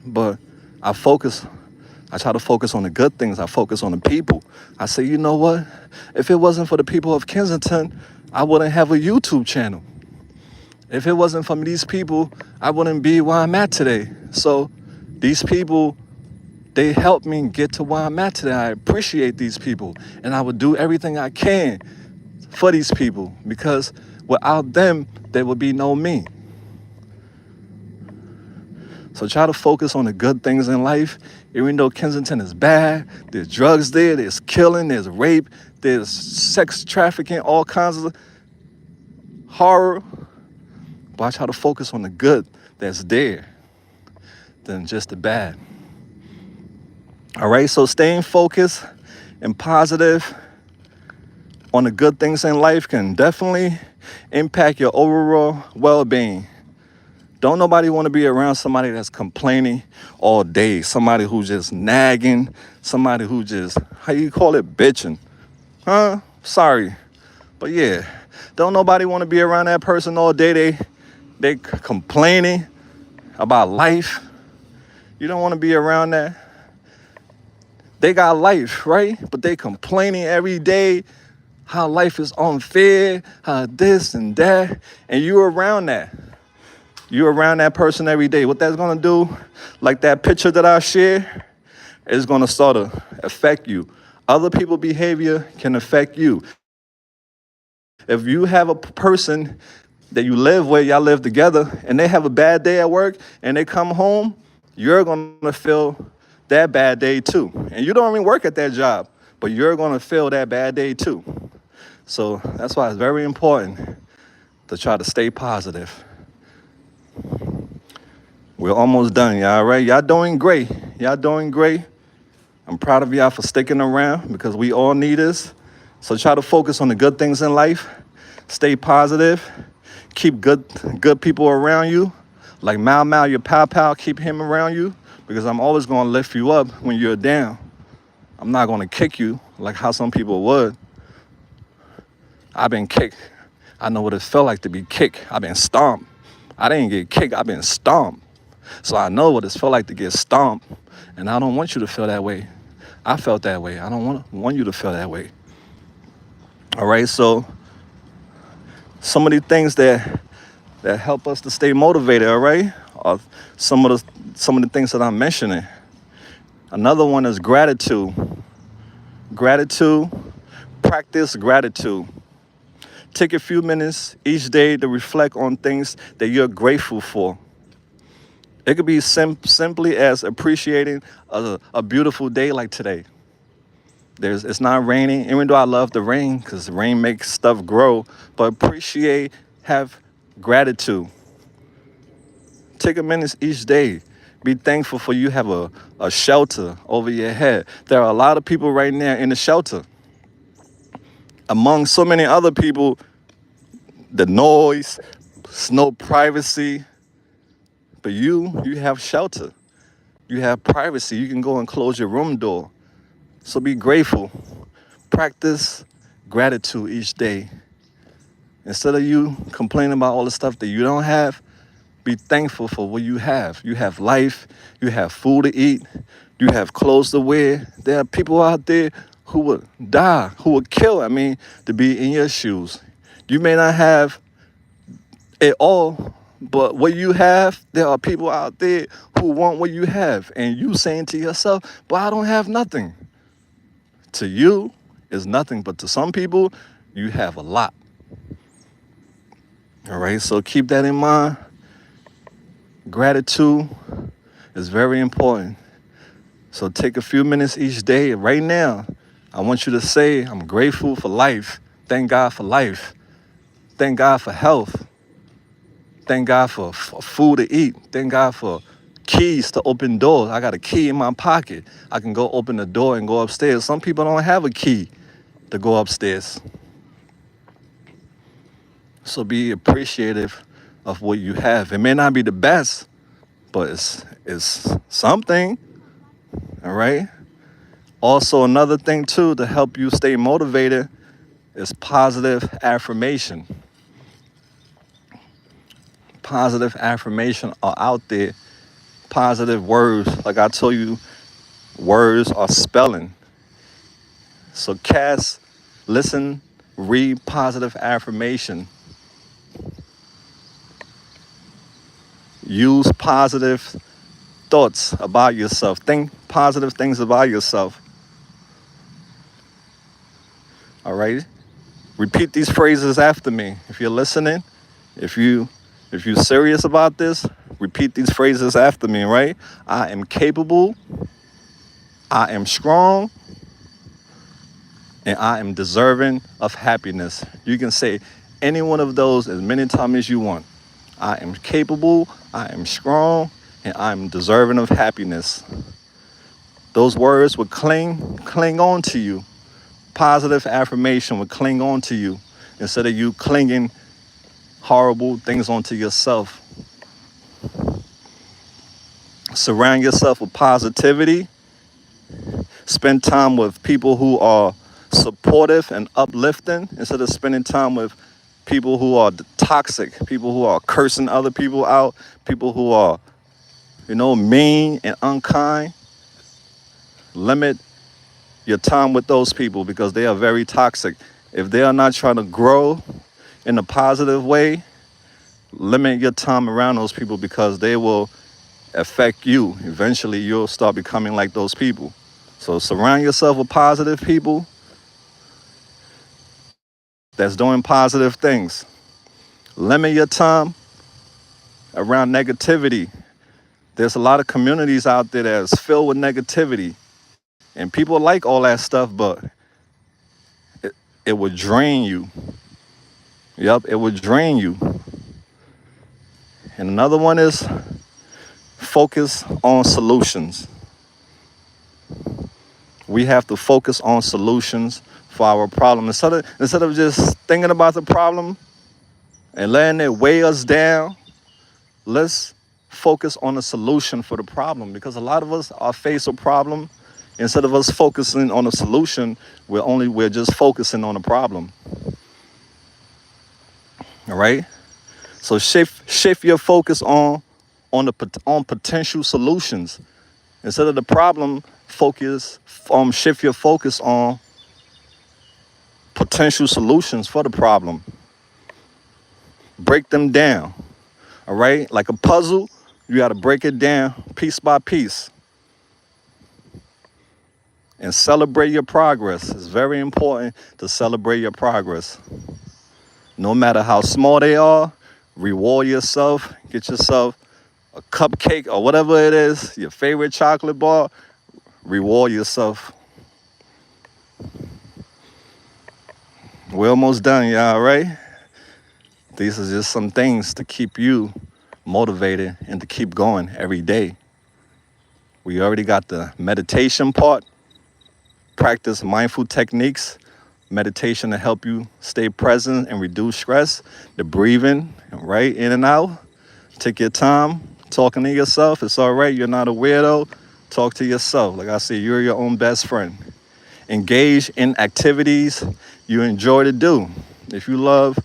But I try to focus on the good things. I focus on the people. I say, you know what? If it wasn't for the people of Kensington, I wouldn't have a YouTube channel. If it wasn't for these people, I wouldn't be where I'm at today. So these people, they helped me get to where I'm at today. I appreciate these people. And I would do everything I can for these people because without them, there would be no me. So try to focus on the good things in life. Even though Kensington is bad, there's drugs there's killing, there's rape, there's sex trafficking, all kinds of horror. But I try to focus on the good that's there than just the bad. All right, so staying focused and positive on the good things in life can definitely impact your overall well-being. Don't nobody want to be around somebody that's complaining all day, somebody who's just nagging, somebody who just, how you call it, bitching. Sorry. But yeah, don't nobody want to be around that person all day. They complaining about life. You don't want to be around that. They got life, right? But they complaining every day how life is unfair, how this and that, and you're around that. You're around that person every day. What that's going to do, like that picture that I share, is going to start to affect you. Other people's behavior can affect you. If you have a person that you live with, y'all live together, and they have a bad day at work, and they come home, you're going to feel that bad day too. And you don't even work at that job, but you're going to feel that bad day too. So that's why it's very important to try to stay positive. We're almost done, y'all, right? Y'all doing great. Y'all doing great. I'm proud of y'all for sticking around because we all need this. So try to focus on the good things in life. Stay positive. Keep good people around you. Like Mau, your pal, keep him around you because I'm always going to lift you up when you're down. I'm not going to kick you like how some people would. I've been kicked. I know what it felt like to be kicked. I've been stomped. I didn't get kicked. I've been stomped. So I know what it felt like to get stomped, and I don't want you to feel that way. I felt that way. I don't want you to feel that way. All right, so some of the things that help us to stay motivated, all right, are some of the things that I'm mentioning. Another one is gratitude. Gratitude Practice gratitude. Take a few minutes each day to reflect on things that you're grateful for. It could be simply as appreciating a beautiful day like today. It's not raining, even though I love the rain because rain makes stuff grow, but appreciate, have gratitude. Take a minute each day. Be thankful for you have a shelter over your head. There are a lot of people right now in the shelter. Among so many other people, the noise, no privacy, but you have shelter. You have privacy. You can go and close your room door. So be grateful. Practice gratitude each day. Instead of you complaining about all the stuff that you don't have, be thankful for what you have. You have life. You have food to eat. You have clothes to wear. There are people out there who would die, who would kill, to be in your shoes. You may not have it all, but what you have, there are people out there who want what you have. And you saying to yourself, but I don't have nothing. To you, is nothing, but to some people, you have a lot. All right, so keep that in mind. Gratitude is very important. So take a few minutes each day. Right now, I want you to say, I'm grateful for life. Thank God for life. Thank God for health. Thank God for food to eat. Thank God for keys to open doors. I got a key in my pocket. I can go open the door and go upstairs. Some people don't have a key to go upstairs. So be appreciative of what you have. It may not be the best, but it's something. All right. Also, another thing too to help you stay motivated is positive affirmation. Positive affirmation are out there. Positive words, like I told you, words are spelling. So listen, read positive affirmation. Use positive thoughts about yourself. Think positive things about yourself. All right? Repeat these phrases after me. If you're listening, if you're serious about this, repeat these phrases after me, right? I am capable, I am strong, and I am deserving of happiness. You can say any one of those as many times as you want. I am capable, I am strong, and I am deserving of happiness. Those words would cling on to you. Positive affirmation would cling on to you instead of you clinging horrible things onto yourself. Surround yourself with positivity. Spend time with people who are supportive and uplifting instead of spending time with people who are toxic, people who are cursing other people out, people who are, mean and unkind. Limit your time with those people because they are very toxic. If they are not trying to grow in a positive way, limit your time around those people because they will affect you. Eventually, you'll start becoming like those people. So surround yourself with positive people that's doing positive things. Limit your time around negativity. There's a lot of communities out there that's filled with negativity. And people like all that stuff, but it would drain you. Yep, it would drain you. And another one is focus on solutions. We have to focus on solutions for our problem. Instead of just thinking about the problem and letting it weigh us down, let's focus on a solution for the problem. Because a lot of us are faced with a problem. Instead of us focusing on a solution, we're just focusing on a problem. All right? So shift your focus on potential solutions. Instead of the problem, shift your focus on potential solutions for the problem. Break them down. All right? Like a puzzle, you got to break it down piece by piece. and celebrate your progress. It's very important to celebrate your progress. No matter how small they are, reward yourself. Get yourself a cupcake or whatever it is, your favorite chocolate bar. Reward yourself. We're almost done, y'all, right? These are just some things to keep you motivated and to keep going every day. We already got the meditation part. Practice mindful techniques. Meditation to help you stay present and reduce stress. The breathing, right, in and out. Take your time talking to yourself. It's all right. You're not a weirdo. Talk to yourself. Like I said, you're your own best friend. Engage in activities you enjoy to do. If you love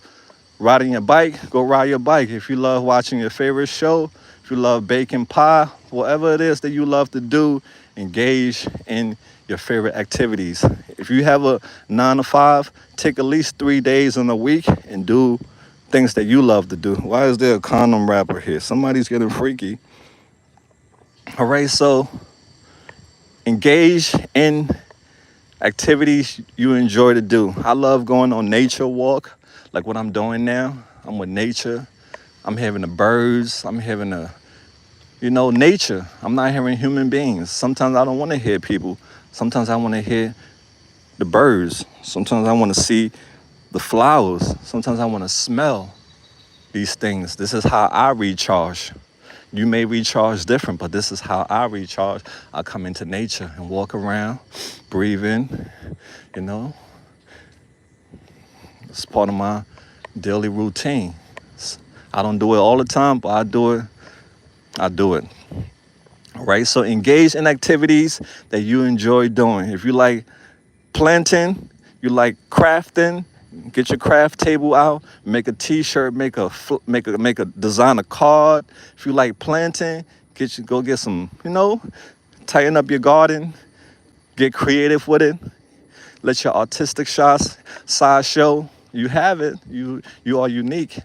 riding your bike, go ride your bike. If you love watching your favorite show, if you love baking pie, whatever it is that you love to do, engage in your favorite activities. If you have a 9 to 5, take at least 3 days in a week and do things that you love to do. Why is there a condom wrapper here? Somebody's getting freaky. All right, so engage in activities you enjoy to do. I love going on nature walk, like what I'm doing now. I'm with nature. I'm hearing the birds. I'm hearing the, nature. I'm not hearing human beings. Sometimes I don't want to hear people. Sometimes I want to hear the birds. Sometimes I want to see the flowers. Sometimes I want to smell these things. This is how I recharge. You may recharge different, but this is how I recharge. I come into nature and walk around, breathe in, It's part of my daily routine. I don't do it all the time, but I do it. All right, so engage in activities that you enjoy doing. If you like planting, you like crafting, get your craft table out, make a t-shirt, make a design a card. If you like planting, go get some, tighten up your garden, get creative with it. Let your artistic side show. You have it. You are unique.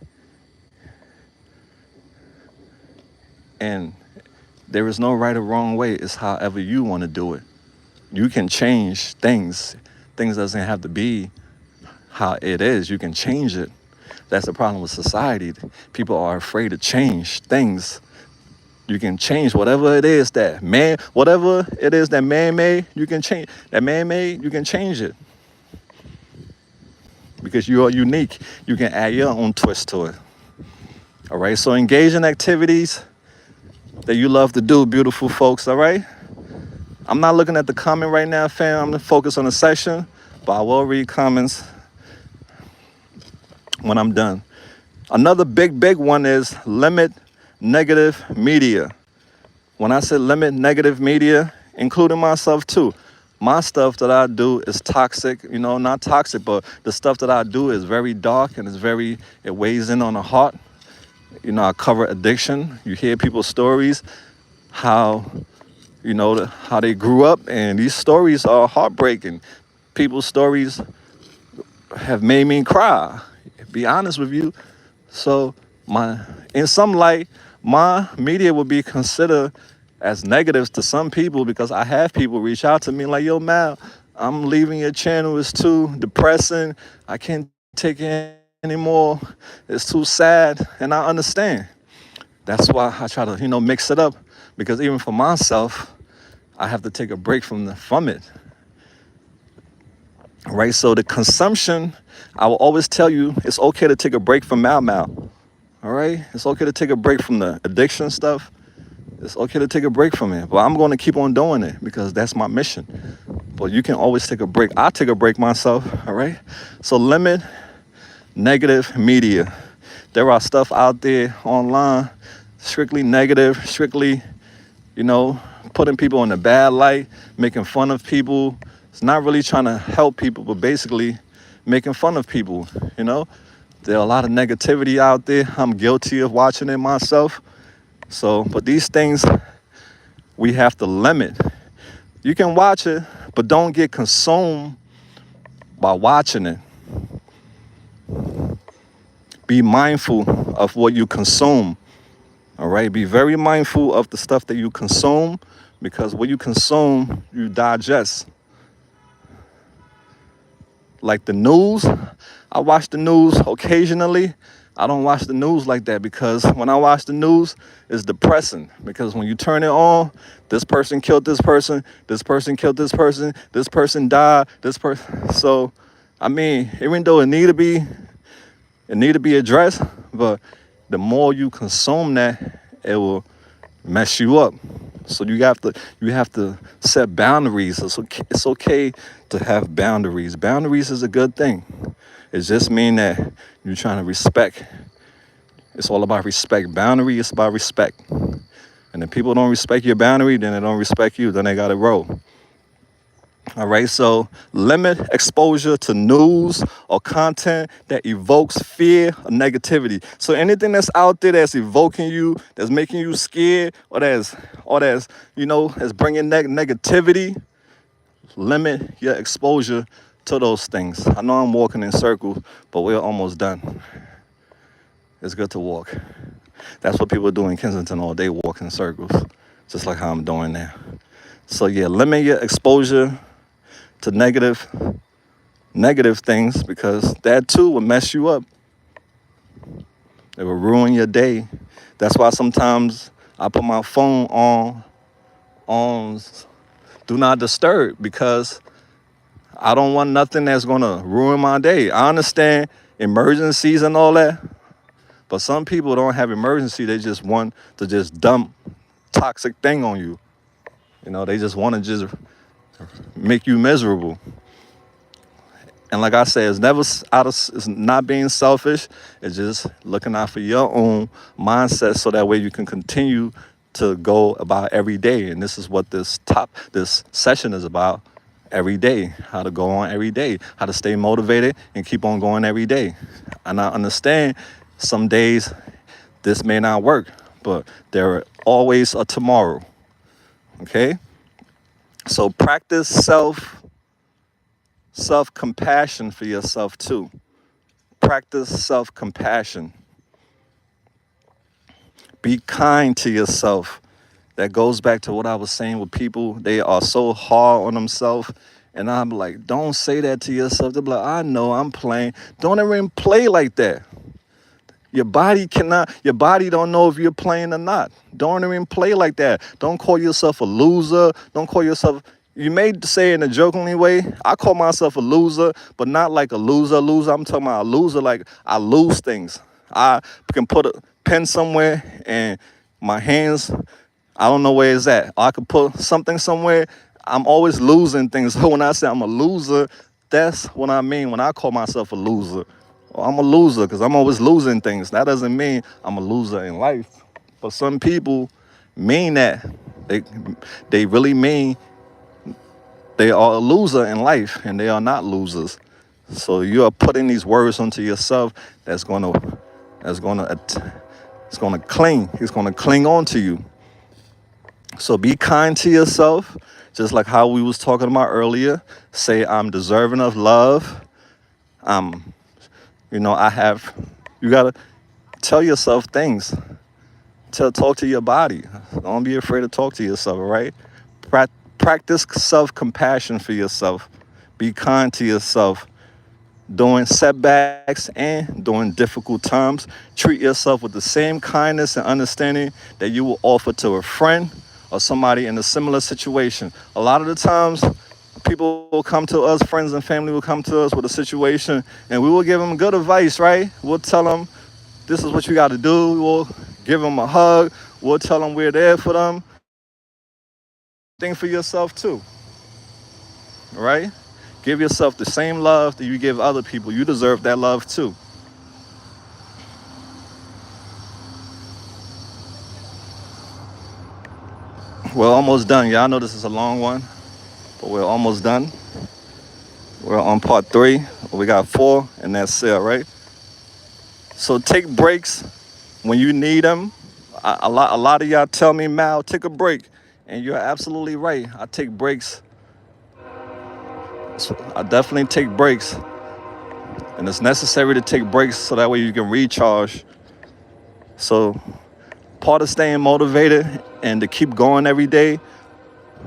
And there is no right or wrong way. It's however you want to do it. You can change things. Things doesn't have to be how it is. You can change it. That's the problem with society. People are afraid to change things. You can change whatever it is that man made, you can change. That man made, you can change it. Because you are unique. You can add your own twist to it. All right, so engage in activities that you love to do, beautiful folks, all right? I'm not looking at the comment right now, fam. I'm gonna focus on the session, but I will read comments when I'm done. Another big one is limit negative media. When I say limit negative media, including myself too, my stuff that I do is toxic, not toxic, but the stuff that I do is very dark and it weighs in on the heart. I cover addiction. You hear people's stories, how they grew up, and these stories are heartbreaking. People's stories have made me cry, be honest with you. So in some light, my media would be considered as negatives to some people, because I have people reach out to me like, yo, Mal, I'm leaving your channel. It's too depressing. I can't take it anymore. It's too sad. And I understand. That's why I try to, mix it up, because even for myself, I have to take a break from it. Right? So the consumption, I will always tell you, it's okay to take a break from Mal. All right? It's okay to take a break from the addiction stuff. It's okay to take a break from it. But I'm going to keep on doing it because that's my mission. But you can always take a break. I take a break myself. All right? So limit negative media. There are stuff out there online, strictly negative, strictly, putting people in a bad light, making fun of people. It's not really trying to help people, but basically making fun of people, There are a lot of negativity out there. I'm guilty of watching it myself. So, but these things we have to limit. You can watch it, but don't get consumed by watching it. Be mindful of what you consume. All right, be very mindful of the stuff that you consume, because what you consume, you digest. Like the news, I watch the news occasionally. I don't watch the news like that because when I watch the news, it's depressing. Because when you turn it on, this person killed this person killed this person died, this person. So, I mean, even though it need to be addressed, but the more you consume that, it will mess you up. So you have to set boundaries. It's okay to have boundaries. Boundaries is a good thing. It just mean that you're trying to respect. It's all about respect. Boundary is about respect. And if people don't respect your boundary, then they don't respect you. Then they got to roll. All right, so limit exposure to news or content that evokes fear or negativity. So anything that's out there that's evoking you, that's making you scared, or that's that's bringing negativity, limit your exposure to those things. I know I'm walking in circles, but we're almost done. It's good to walk. That's what people do in Kensington all day, walk in circles, just like how I'm doing now. So yeah, limit your exposure to negative things because that too will mess you up. It will ruin your day. That's why sometimes I put my phone on do not disturb because I don't want nothing that's gonna ruin my day. I understand emergencies and all that, but some people don't have emergency. They just want to just dump toxic thing on you. They just want to just make you miserable. And like I said, it's never it's not being selfish. It's just looking out for your own mindset so that way you can continue to go about every day. And this is what this session is about. Every day, how to go on every day, how to stay motivated and keep on going every day. And I understand some days this may not work, but there are always a tomorrow. Okay? So practice self-compassion for yourself too. Practice self-compassion. Be kind to yourself. That goes back to what I was saying with people. They are so hard on themselves. And I'm like, don't say that to yourself. They're like, I know I'm playing. Don't even play like that. Your body don't know if you're playing or not. Don't even play like that. Don't call yourself a loser. Don't call yourself, you may say in a jokingly way, I call myself a loser, but not like a loser. I'm talking about a loser like I lose things. I can put a pen somewhere and my hands, I don't know where it's at. Or I could put something somewhere. I'm always losing things. So when I say I'm a loser, that's what I mean when I call myself a loser. Well, I'm a loser because I'm always losing things. That doesn't mean I'm a loser in life. But some people mean that. They really mean they are a loser in life, and they are not losers. So you are putting these words onto yourself that's gonna cling. It's gonna cling on to you. So be kind to yourself, just like how we was talking about earlier. Say I'm deserving of love. I have. You gotta tell yourself things. Talk to your body. Don't be afraid to talk to yourself. All right. Practice self-compassion for yourself. Be kind to yourself. During setbacks and during difficult times, treat yourself with the same kindness and understanding that you will offer to a friend or somebody in a similar situation. A lot of the times, people will come to us, friends and family will come to us with a situation, and we will give them good advice, right? We'll tell them, this is what you got to do. We'll give them a hug. We'll tell them we're there for them. Think for yourself too, right? Give yourself the same love that you give other people. You deserve that love too. We're almost done. Y'all know this is a long one, but we're almost done. We're on part 3. We got 4, and that's it, right? So take breaks when you need them. A lot of y'all tell me, Mal, take a break. And you're absolutely right. I take breaks. So I definitely take breaks. And it's necessary to take breaks so that way you can recharge. So part of staying motivated and to keep going every day,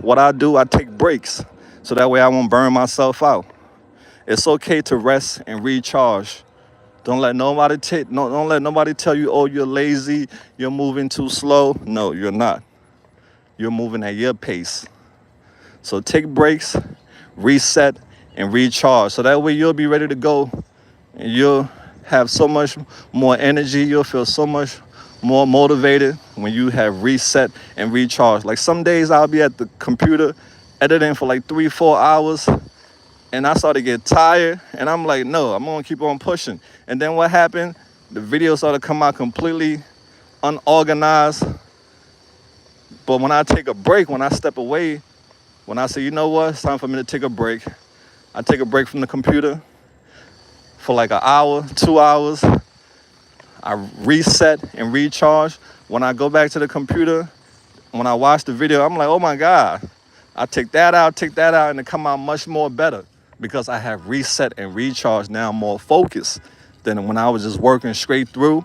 what I do, I take breaks. So that way I won't burn myself out. It's okay to rest and recharge. Don't let nobody tell you, oh, you're lazy, you're moving too slow. No, you're not. You're moving at your pace. So take breaks, reset, and recharge. So that way you'll be ready to go, and you'll have so much more energy. You'll feel so much more motivated when you have reset and recharge. Like some days I'll be at the computer editing for like 3, 4 hours, and I started to get tired, and I'm like, no, I'm gonna keep on pushing. And then what happened? The video started to come out completely unorganized. But when I take a break, when I step away, when I say, you know what, it's time for me to take a break, I take a break from the computer for like an hour, 2 hours. I reset and recharge. When I go back to the computer, when I watch the video, I'm like, oh my God. I take that out, and it come out much more better because I have reset and recharged. Now I'm more focused than when I was just working straight through.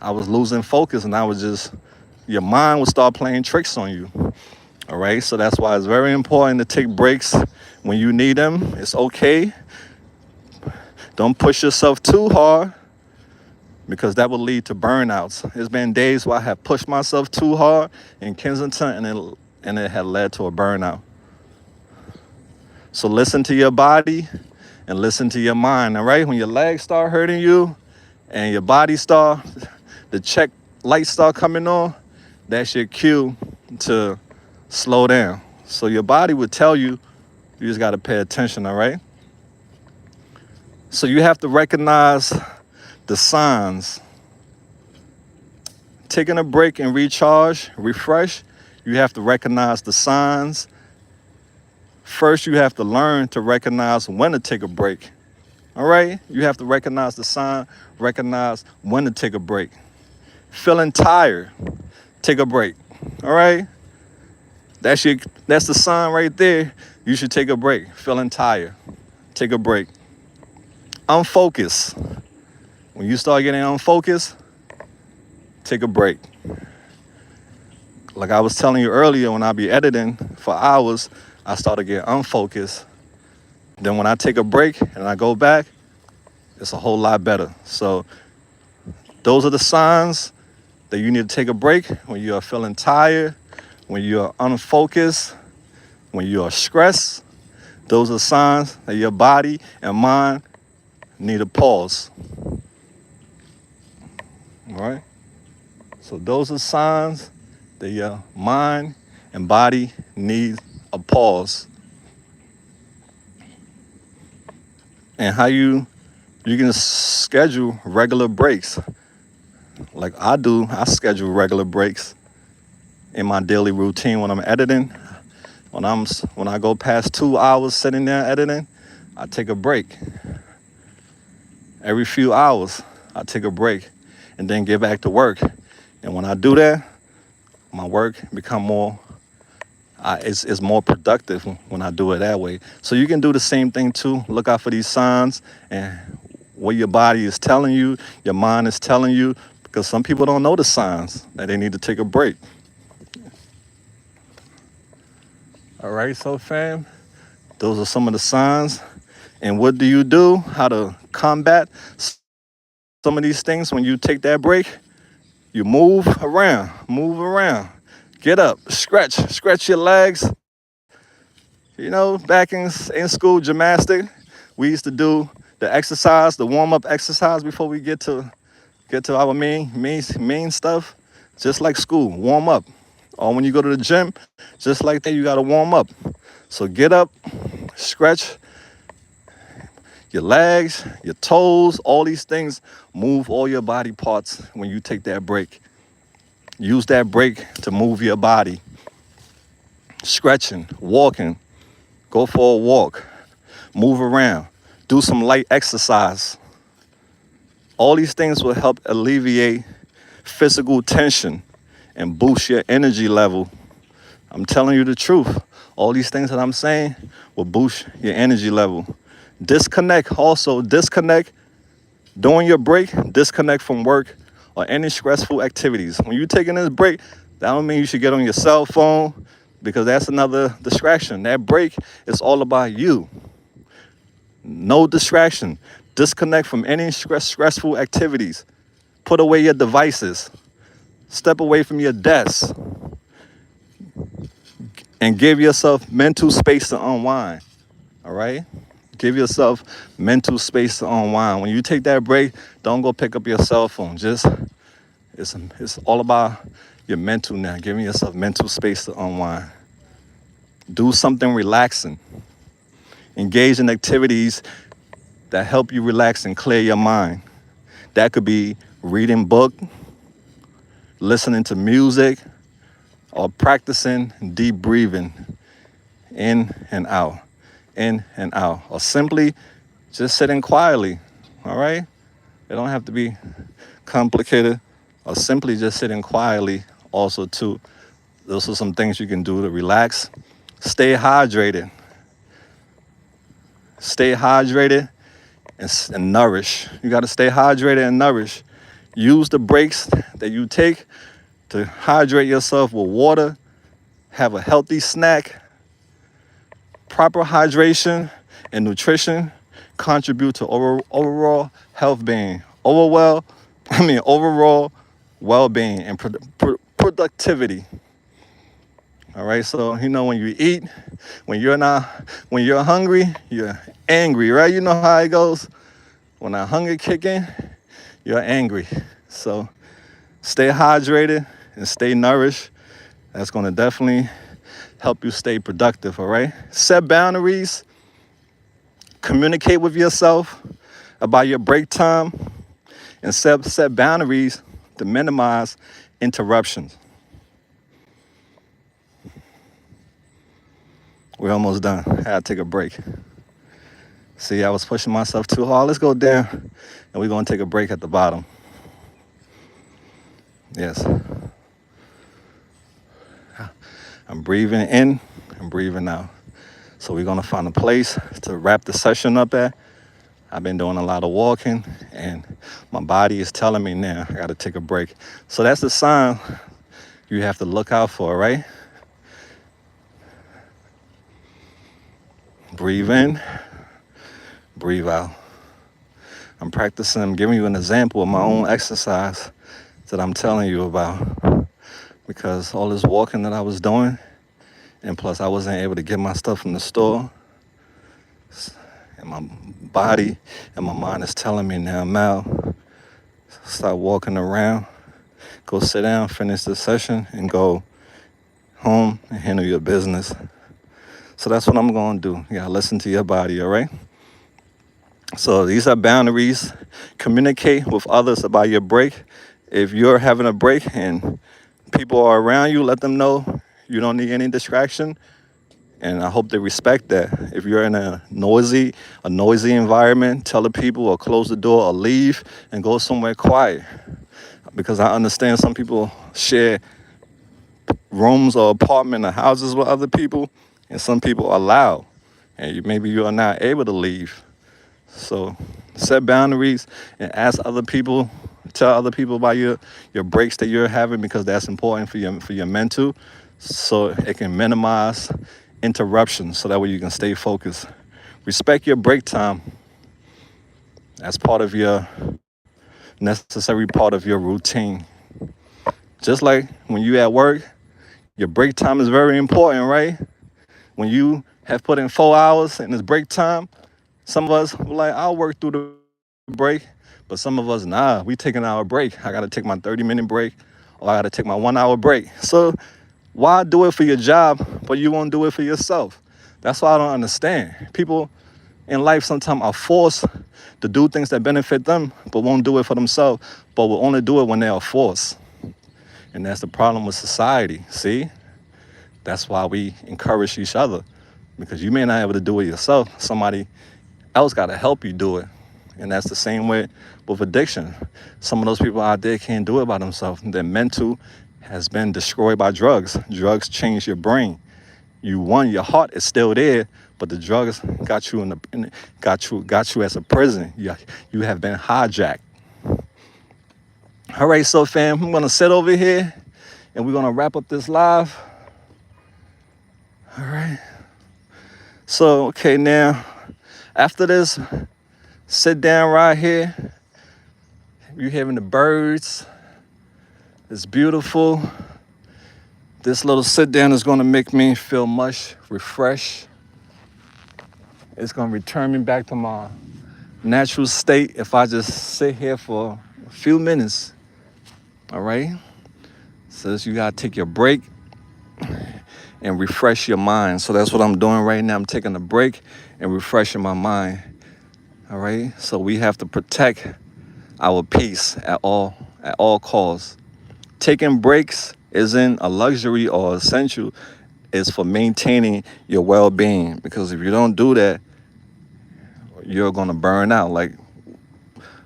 I was losing focus, and your mind would start playing tricks on you. All right, so that's why it's very important to take breaks when you need them. It's okay. Don't push yourself too hard because that will lead to burnouts. There's been days where I have pushed myself too hard in Kensington, and it had led to a burnout. So listen to your body and listen to your mind, all right? When your legs start hurting you and your body the check lights start coming on, that's your cue to slow down. So your body would tell you, you just got to pay attention, all right? So you have to recognize the signs. Taking a break and refresh, you have to recognize the signs. First, you have to learn to recognize when to take a break. All right? You have to recognize the sign, recognize when to take a break. Feeling tired, take a break. All right? That's the sign right there. You should take a break. Feeling tired, take a break. Unfocused. When you start getting unfocused, take a break. Like I was telling you earlier, when I be editing for hours, I start to get unfocused. Then when I take a break and I go back, it's a whole lot better. So those are the signs that you need to take a break when you are feeling tired, when you are unfocused, when you are stressed. Those are signs that your body and mind need a pause. All right? So those are signs that your mind and body need a pause. And how you can schedule regular breaks. Like I do, I schedule regular breaks in my daily routine when I'm editing. When I go past 2 hours sitting there editing, I take a break. Every few hours, I take a break and then get back to work. And when I do that, my work become more it's more productive when I do it that way. So you can do the same thing too. Look out for these signs and what your body is telling you, your mind is telling you, because some people don't know the signs that they need to take a break. All right, so fam, those are some of the signs. And what do you do? How to combat some of these things when you take that break? You move around. Get up, stretch your legs. You know, back in school, gymnastics, we used to do the exercise, the warm-up exercise before we get to our main stuff. Just like school, warm up. Or when you go to the gym, just like that, you gotta warm up. So get up, stretch your legs, your toes, all these things. Move all your body parts when you take that break. Use that break to move your body. Stretching, walking, go for a walk, move around, do some light exercise. All these things will help alleviate physical tension and boost your energy level. I'm telling you the truth. All these things that I'm saying will boost your energy level. Disconnect during your break, disconnect from work or any stressful activities. When you're taking this break, that don't mean you should get on your cell phone, because that's another distraction. That break is all about you. No distraction. Disconnect from any stressful activities. Put away your devices. Step away from your desk and give yourself mental space to unwind. All right? Give yourself mental space to unwind. When you take that break, don't go pick up your cell phone. It's all about your mental now. Giving yourself mental space to unwind. Do something relaxing. Engage in activities that help you relax and clear your mind. That could be reading book, listening to music, or practicing deep breathing in and out, in and out, or simply just sitting quietly. All right? It don't have to be complicated, or simply just sitting quietly also too. Those are some things you can do to relax. Stay hydrated. Stay hydrated and nourish. You got to stay hydrated and nourish. Use the breaks that you take to hydrate yourself with water. Have a healthy snack. Proper hydration and nutrition contribute to overall health being. Overall well-being and productivity. All right, so when you eat, when you're hungry, you're angry, right? You know how it goes. When that hunger kick in, you're angry. So stay hydrated and stay nourished. That's going to definitely help you stay productive, all right? Set boundaries. Communicate with yourself about your break time and set boundaries to minimize interruptions. We're almost done. I had to take a break. See, I was pushing myself too hard. Let's go down, and we're going to take a break at the bottom. Yes. I'm breathing in and breathing out. So we're going to find a place to wrap the session up at. I've been doing a lot of walking, and my body is telling me now I got to take a break. So that's the sign you have to look out for, right? Breathe in, breathe out. I'm practicing, I'm giving you an example of my own exercise that I'm telling you about, because all this walking that I was doing, and plus I wasn't able to get my stuff from the store, and my body and my mind is telling me now, Mal, stop walking around, go sit down, finish the session, and go home and handle your business. So that's what I'm going to do. You got to listen to your body, all right? So these are boundaries. Communicate with others about your break. If you're having a break and people are around you, let them know you don't need any distraction. And I hope they respect that. If you're in a noisy environment, tell the people or close the door or leave and go somewhere quiet. Because I understand some people share rooms or apartment or houses with other people, and some people are loud, and maybe you are not able to leave. So set boundaries and ask other people, tell other people about your breaks that you're having, because that's important for your mental, so it can minimize interruptions, so that way you can stay focused. Respect your break time as part of your necessary part of your routine. Just like when you at work, your break time is very important, right? When you have put in 4 hours and it's break time, some of us were like, I'll work through the break. But some of us, nah, we taking our break. I got to take my 30-minute break, or I got to take my 1 hour break. So why do it for your job, but you won't do it for yourself? That's why I don't understand. People in life sometimes are forced to do things that benefit them, but won't do it for themselves, but will only do it when they are forced. And that's the problem with society, see? That's why we encourage each other, because you may not be able to do it yourself. Somebody else got to help you do it. And that's the same way with addiction. Some of those people out there can't do it by themselves. Their mental has been destroyed by drugs. Drugs change your brain. Your heart is still there, but the drugs got you got you as a prison. You have been hijacked. All right, so fam, I'm gonna sit over here and we're gonna wrap up this live. All right. So, okay, now, After this, sit down right here. You're hearing the birds. It's beautiful. This little sit down is going to make me feel much refreshed. It's going to return me back to my natural state if I just sit here for a few minutes. All right? Says you got to take your break and refresh your mind. So that's what I'm doing right now. I'm taking a break and refreshing my mind. All right? So we have to protect our peace at all costs. Taking breaks isn't a luxury or essential. It's for maintaining your well-being, because if you don't do that, you're going to burn out like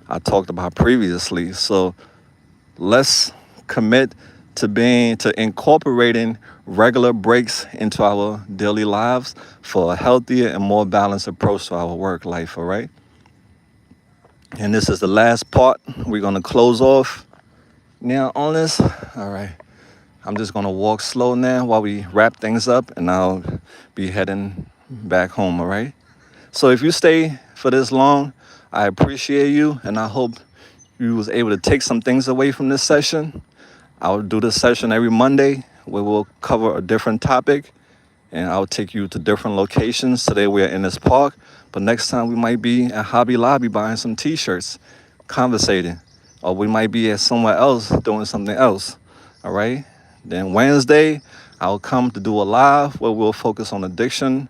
I talked about previously. So let's commit to incorporating regular breaks into our daily lives for a healthier and more balanced approach to our work life. All right. And this is the last part. We're going to close off now on this. All right. I'm just going to walk slow now while we wrap things up, and I'll be heading back home. All right. So if you stay for this long, I appreciate you, and I hope you was able to take some things away from this session. I'll do this session every Monday where we'll cover a different topic, and I'll take you to different locations. Today we're in this park, but next time we might be at Hobby Lobby buying some t-shirts, conversating, or we might be at somewhere else doing something else. All right. Then Wednesday, I'll come to do a live where we'll focus on addiction,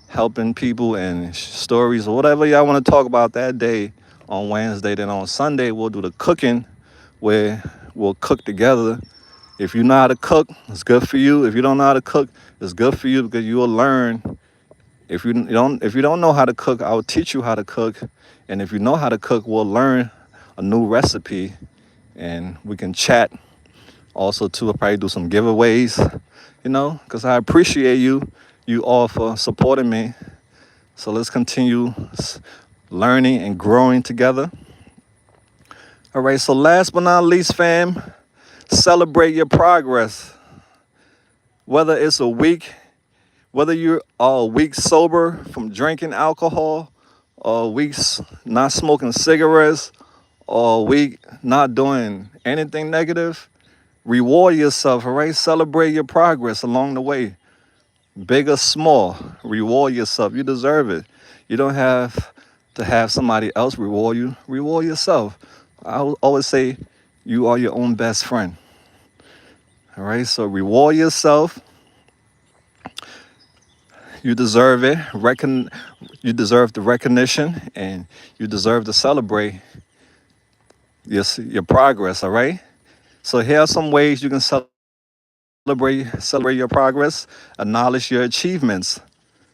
helping people, and stories or whatever y'all want to talk about that day on Wednesday. Then on Sunday, we'll do the cooking where we'll cook together. If you know how to cook, it's good for you. If you don't know how to cook, it's good for you, because you will learn. If you don't know how to cook, I'll teach you how to cook. And if you know how to cook, we'll learn a new recipe, and we can chat. Also, too, I'll probably do some giveaways, because I appreciate you all for supporting me. So let's continue learning and growing together. All right, so last but not least, fam, celebrate your progress. Whether it's whether you are a week sober from drinking alcohol, or weeks not smoking cigarettes, or a week not doing anything negative, reward yourself, all right? Celebrate your progress along the way. Big or small, reward yourself. You deserve it. You don't have to have somebody else reward you. Reward yourself. I always say you are your own best friend. All right, so reward yourself. You deserve it. You deserve the recognition, and you deserve to celebrate your progress, all right? So here are some ways you can celebrate your progress. Acknowledge your achievements.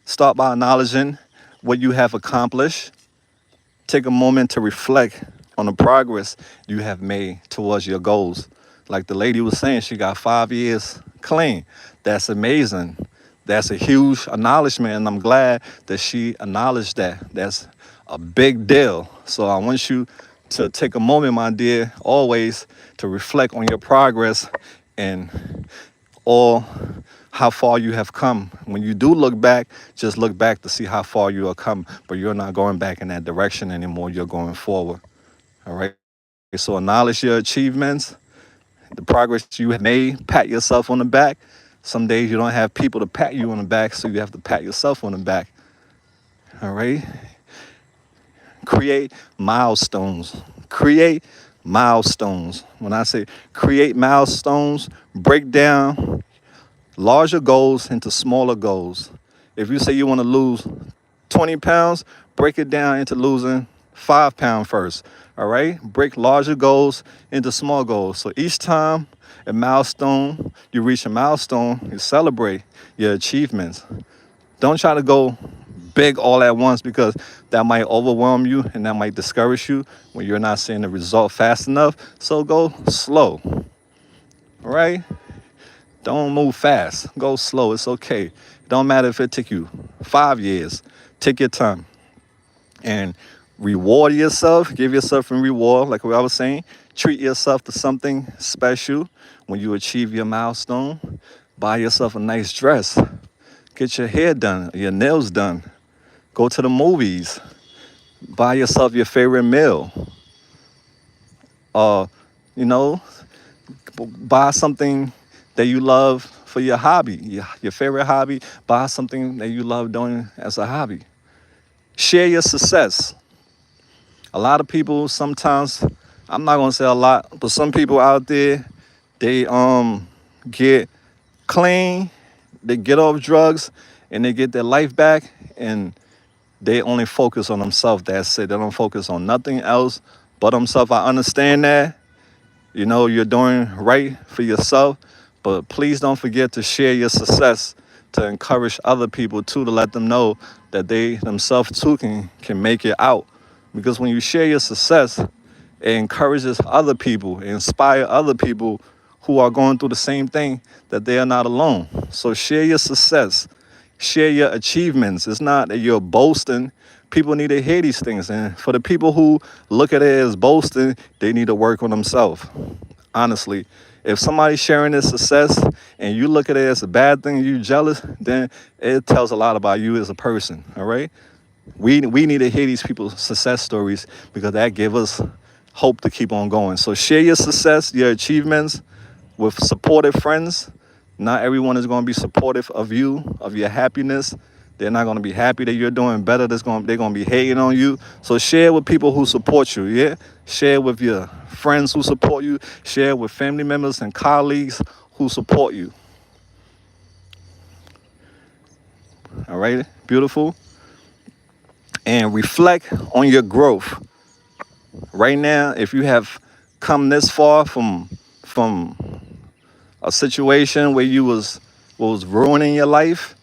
Start by acknowledging what you have accomplished. Take a moment to reflect on the progress you have made towards your goals. Like the lady was saying, she got 5 years clean. That's amazing. That's a huge acknowledgement, and I'm glad that she acknowledged that. That's a big deal. So I want you to take a moment, my dear, always to reflect on your progress and all how far you have come. When you do look back, just look back to see how far you have come, but you're not going back in that direction anymore. You're going forward. All right. So acknowledge your achievements, the progress you have made. Pat yourself on the back. Some days you don't have people to pat you on the back, so you have to pat yourself on the back. All right. Create milestones. Create milestones. When I say create milestones, break down larger goals into smaller goals. If you say you want to lose 20 pounds, break it down into losing 5 pounds first. All right? Break larger goals into small goals. So each time you reach a milestone, you celebrate your achievements. Don't try to go big all at once, because that might overwhelm you and that might discourage you when you're not seeing the result fast enough. So go slow. All right? Don't move fast. Go slow. It's okay. It don't matter if it took you 5 years. Take your time and reward yourself. Give yourself a reward. Like what I was saying, treat yourself to something special when you achieve your milestone. Buy yourself a nice dress. Get your hair done, your nails done. Go to the movies. Buy yourself your favorite meal. Uh, you know, buy something that you love for your hobby, your favorite hobby. Buy something that you love doing as a hobby. Share your success. A lot of people sometimes, I'm not gonna say a lot, but some people out there, they get clean, they get off drugs, and they get their life back, and they only focus on themselves. That's it. They don't focus on nothing else but themselves. I understand that. You know, you're doing right for yourself, but please don't forget to share your success, to encourage other people too, to let them know that they themselves too can make it out. Because when you share your success, it encourages other people, it inspire other people who are going through the same thing, that they are not alone. So share your success, share your achievements. It's not that you're boasting. People need to hear these things. And for the people who look at it as boasting, they need to work on themselves. Honestly, if somebody's sharing their success and you look at it as a bad thing, you jealous, then it tells a lot about you as a person. All right. We need to hear these people's success stories, because that gives us hope to keep on going. So share your success, your achievements with supportive friends. Not everyone is going to be supportive of you, of your happiness. They're not going to be happy that you're doing better. They're going to be hating on you. So share with people who support you, yeah? Share with your friends who support you. Share with family members and colleagues who support you. All right, beautiful. And reflect on your growth. Right now, if you have come this far from a situation where you was ruining your life,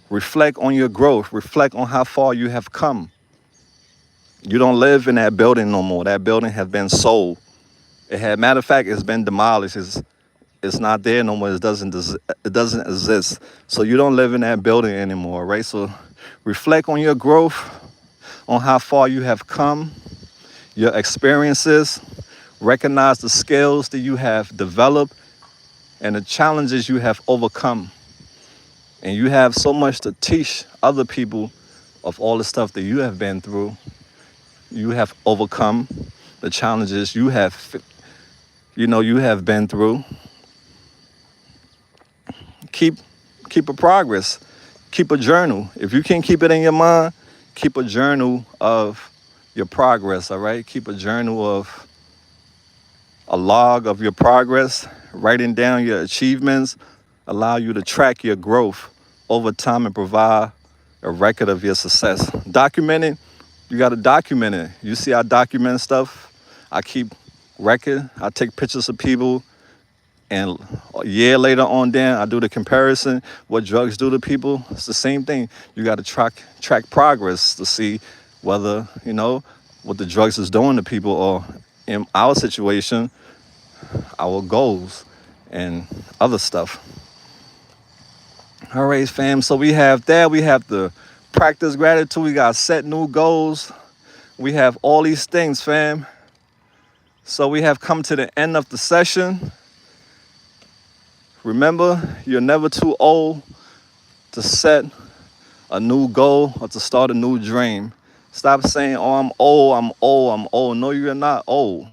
reflect on your growth. Reflect on how far you have come. You don't live in that building no more. That building has been sold. Matter of fact, it's been demolished. It's not there no more. It doesn't exist. So you don't live in that building anymore, right? So reflect on your growth, on how far you have come, your experiences. Recognize the skills that you have developed and the challenges you have overcome. And you have so much to teach other people of all the stuff that you have been through. You have overcome the challenges you have been through. Keep a progress. Keep a journal. If you can't keep it in your mind, keep a journal of your progress, all right? Keep a log of your progress, writing down your achievements, allow you to track your growth over time and provide a record of your success. Documenting, you got to document it. You see, I document stuff. I keep record. I take pictures of people, and a year later on, then I do the comparison. What drugs do to people? It's the same thing. You got to track progress to see whether what the drugs is doing to people, or in our situation, our goals and other stuff. All right, fam. So we have that. We have the practice gratitude. We got set new goals. We have all these things, fam. So we have come to the end of the session. Remember, you're never too old to set a new goal or to start a new dream. Stop saying, oh, I'm old, I'm old, I'm old. No, you're not old.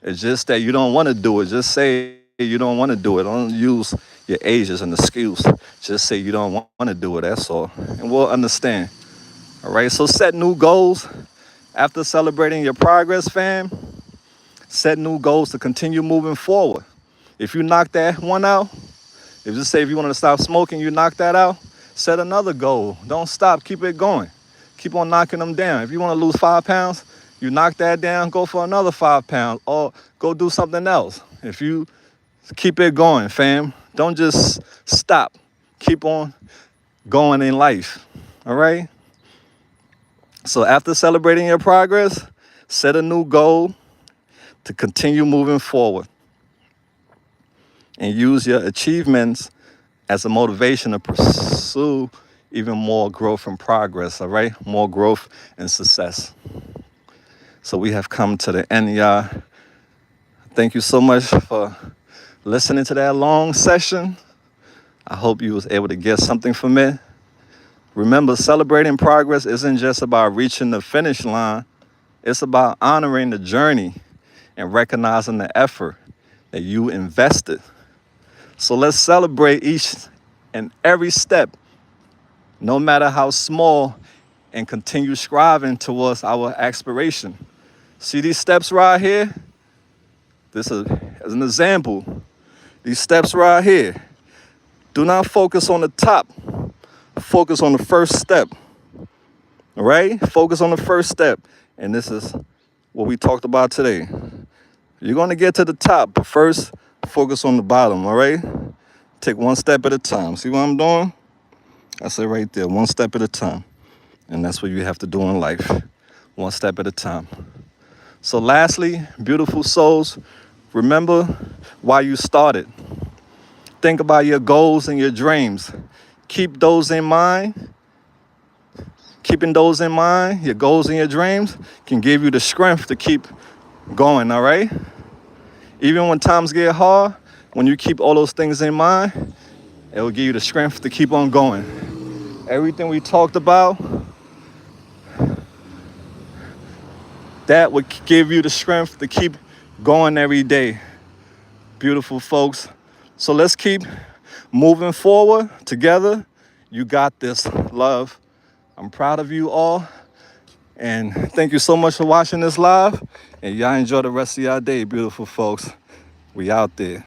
It's just that you don't want to do it. Just say you don't want to do it. Don't use your age as an excuse. Just say you don't want to do it. That's all. And we'll understand. All right. So set new goals after celebrating your progress, fam. Set new goals to continue moving forward. If you knock that one out, if you want to stop smoking, you knock that out, set another goal. Don't stop. Keep it going. Keep on knocking them down. If you want to lose 5 pounds, you knock that down, go for another 5 pounds, or go do something else. If you keep it going, fam, don't just stop. Keep on going in life. All right? So after celebrating your progress, set a new goal to continue moving forward. And use your achievements as a motivation to pursue even more growth and progress, all right? More growth and success. So we have come to the end, y'all. Thank you so much for listening to that long session. I hope you was able to get something from it. Remember, celebrating progress isn't just about reaching the finish line. It's about honoring the journey and recognizing the effort that you invested. So let's celebrate each and every step, no matter how small, and continue striving towards our aspiration. See these steps right here? This is as an example. These steps right here. Do not focus on the top. Focus on the first step. All right? Focus on the first step. And this is what we talked about today. You're going to get to the top, but first, focus on the bottom, all right? Take one step at a time. See what I'm doing? That's it right there, one step at a time. And that's what you have to do in life, one step at a time. So lastly, beautiful souls, remember why you started. Think about your goals and your dreams. Keep those in mind. Keeping those in mind, your goals and your dreams, can give you the strength to keep going, all right? Even when times get hard, when you keep all those things in mind, it will give you the strength to keep on going. Everything we talked about, that would give you the strength to keep going every day. Beautiful folks. So let's keep moving forward together. You got this, love. I'm proud of you all. And thank you so much for watching this live. And y'all enjoy the rest of y'all day, beautiful folks. We out there.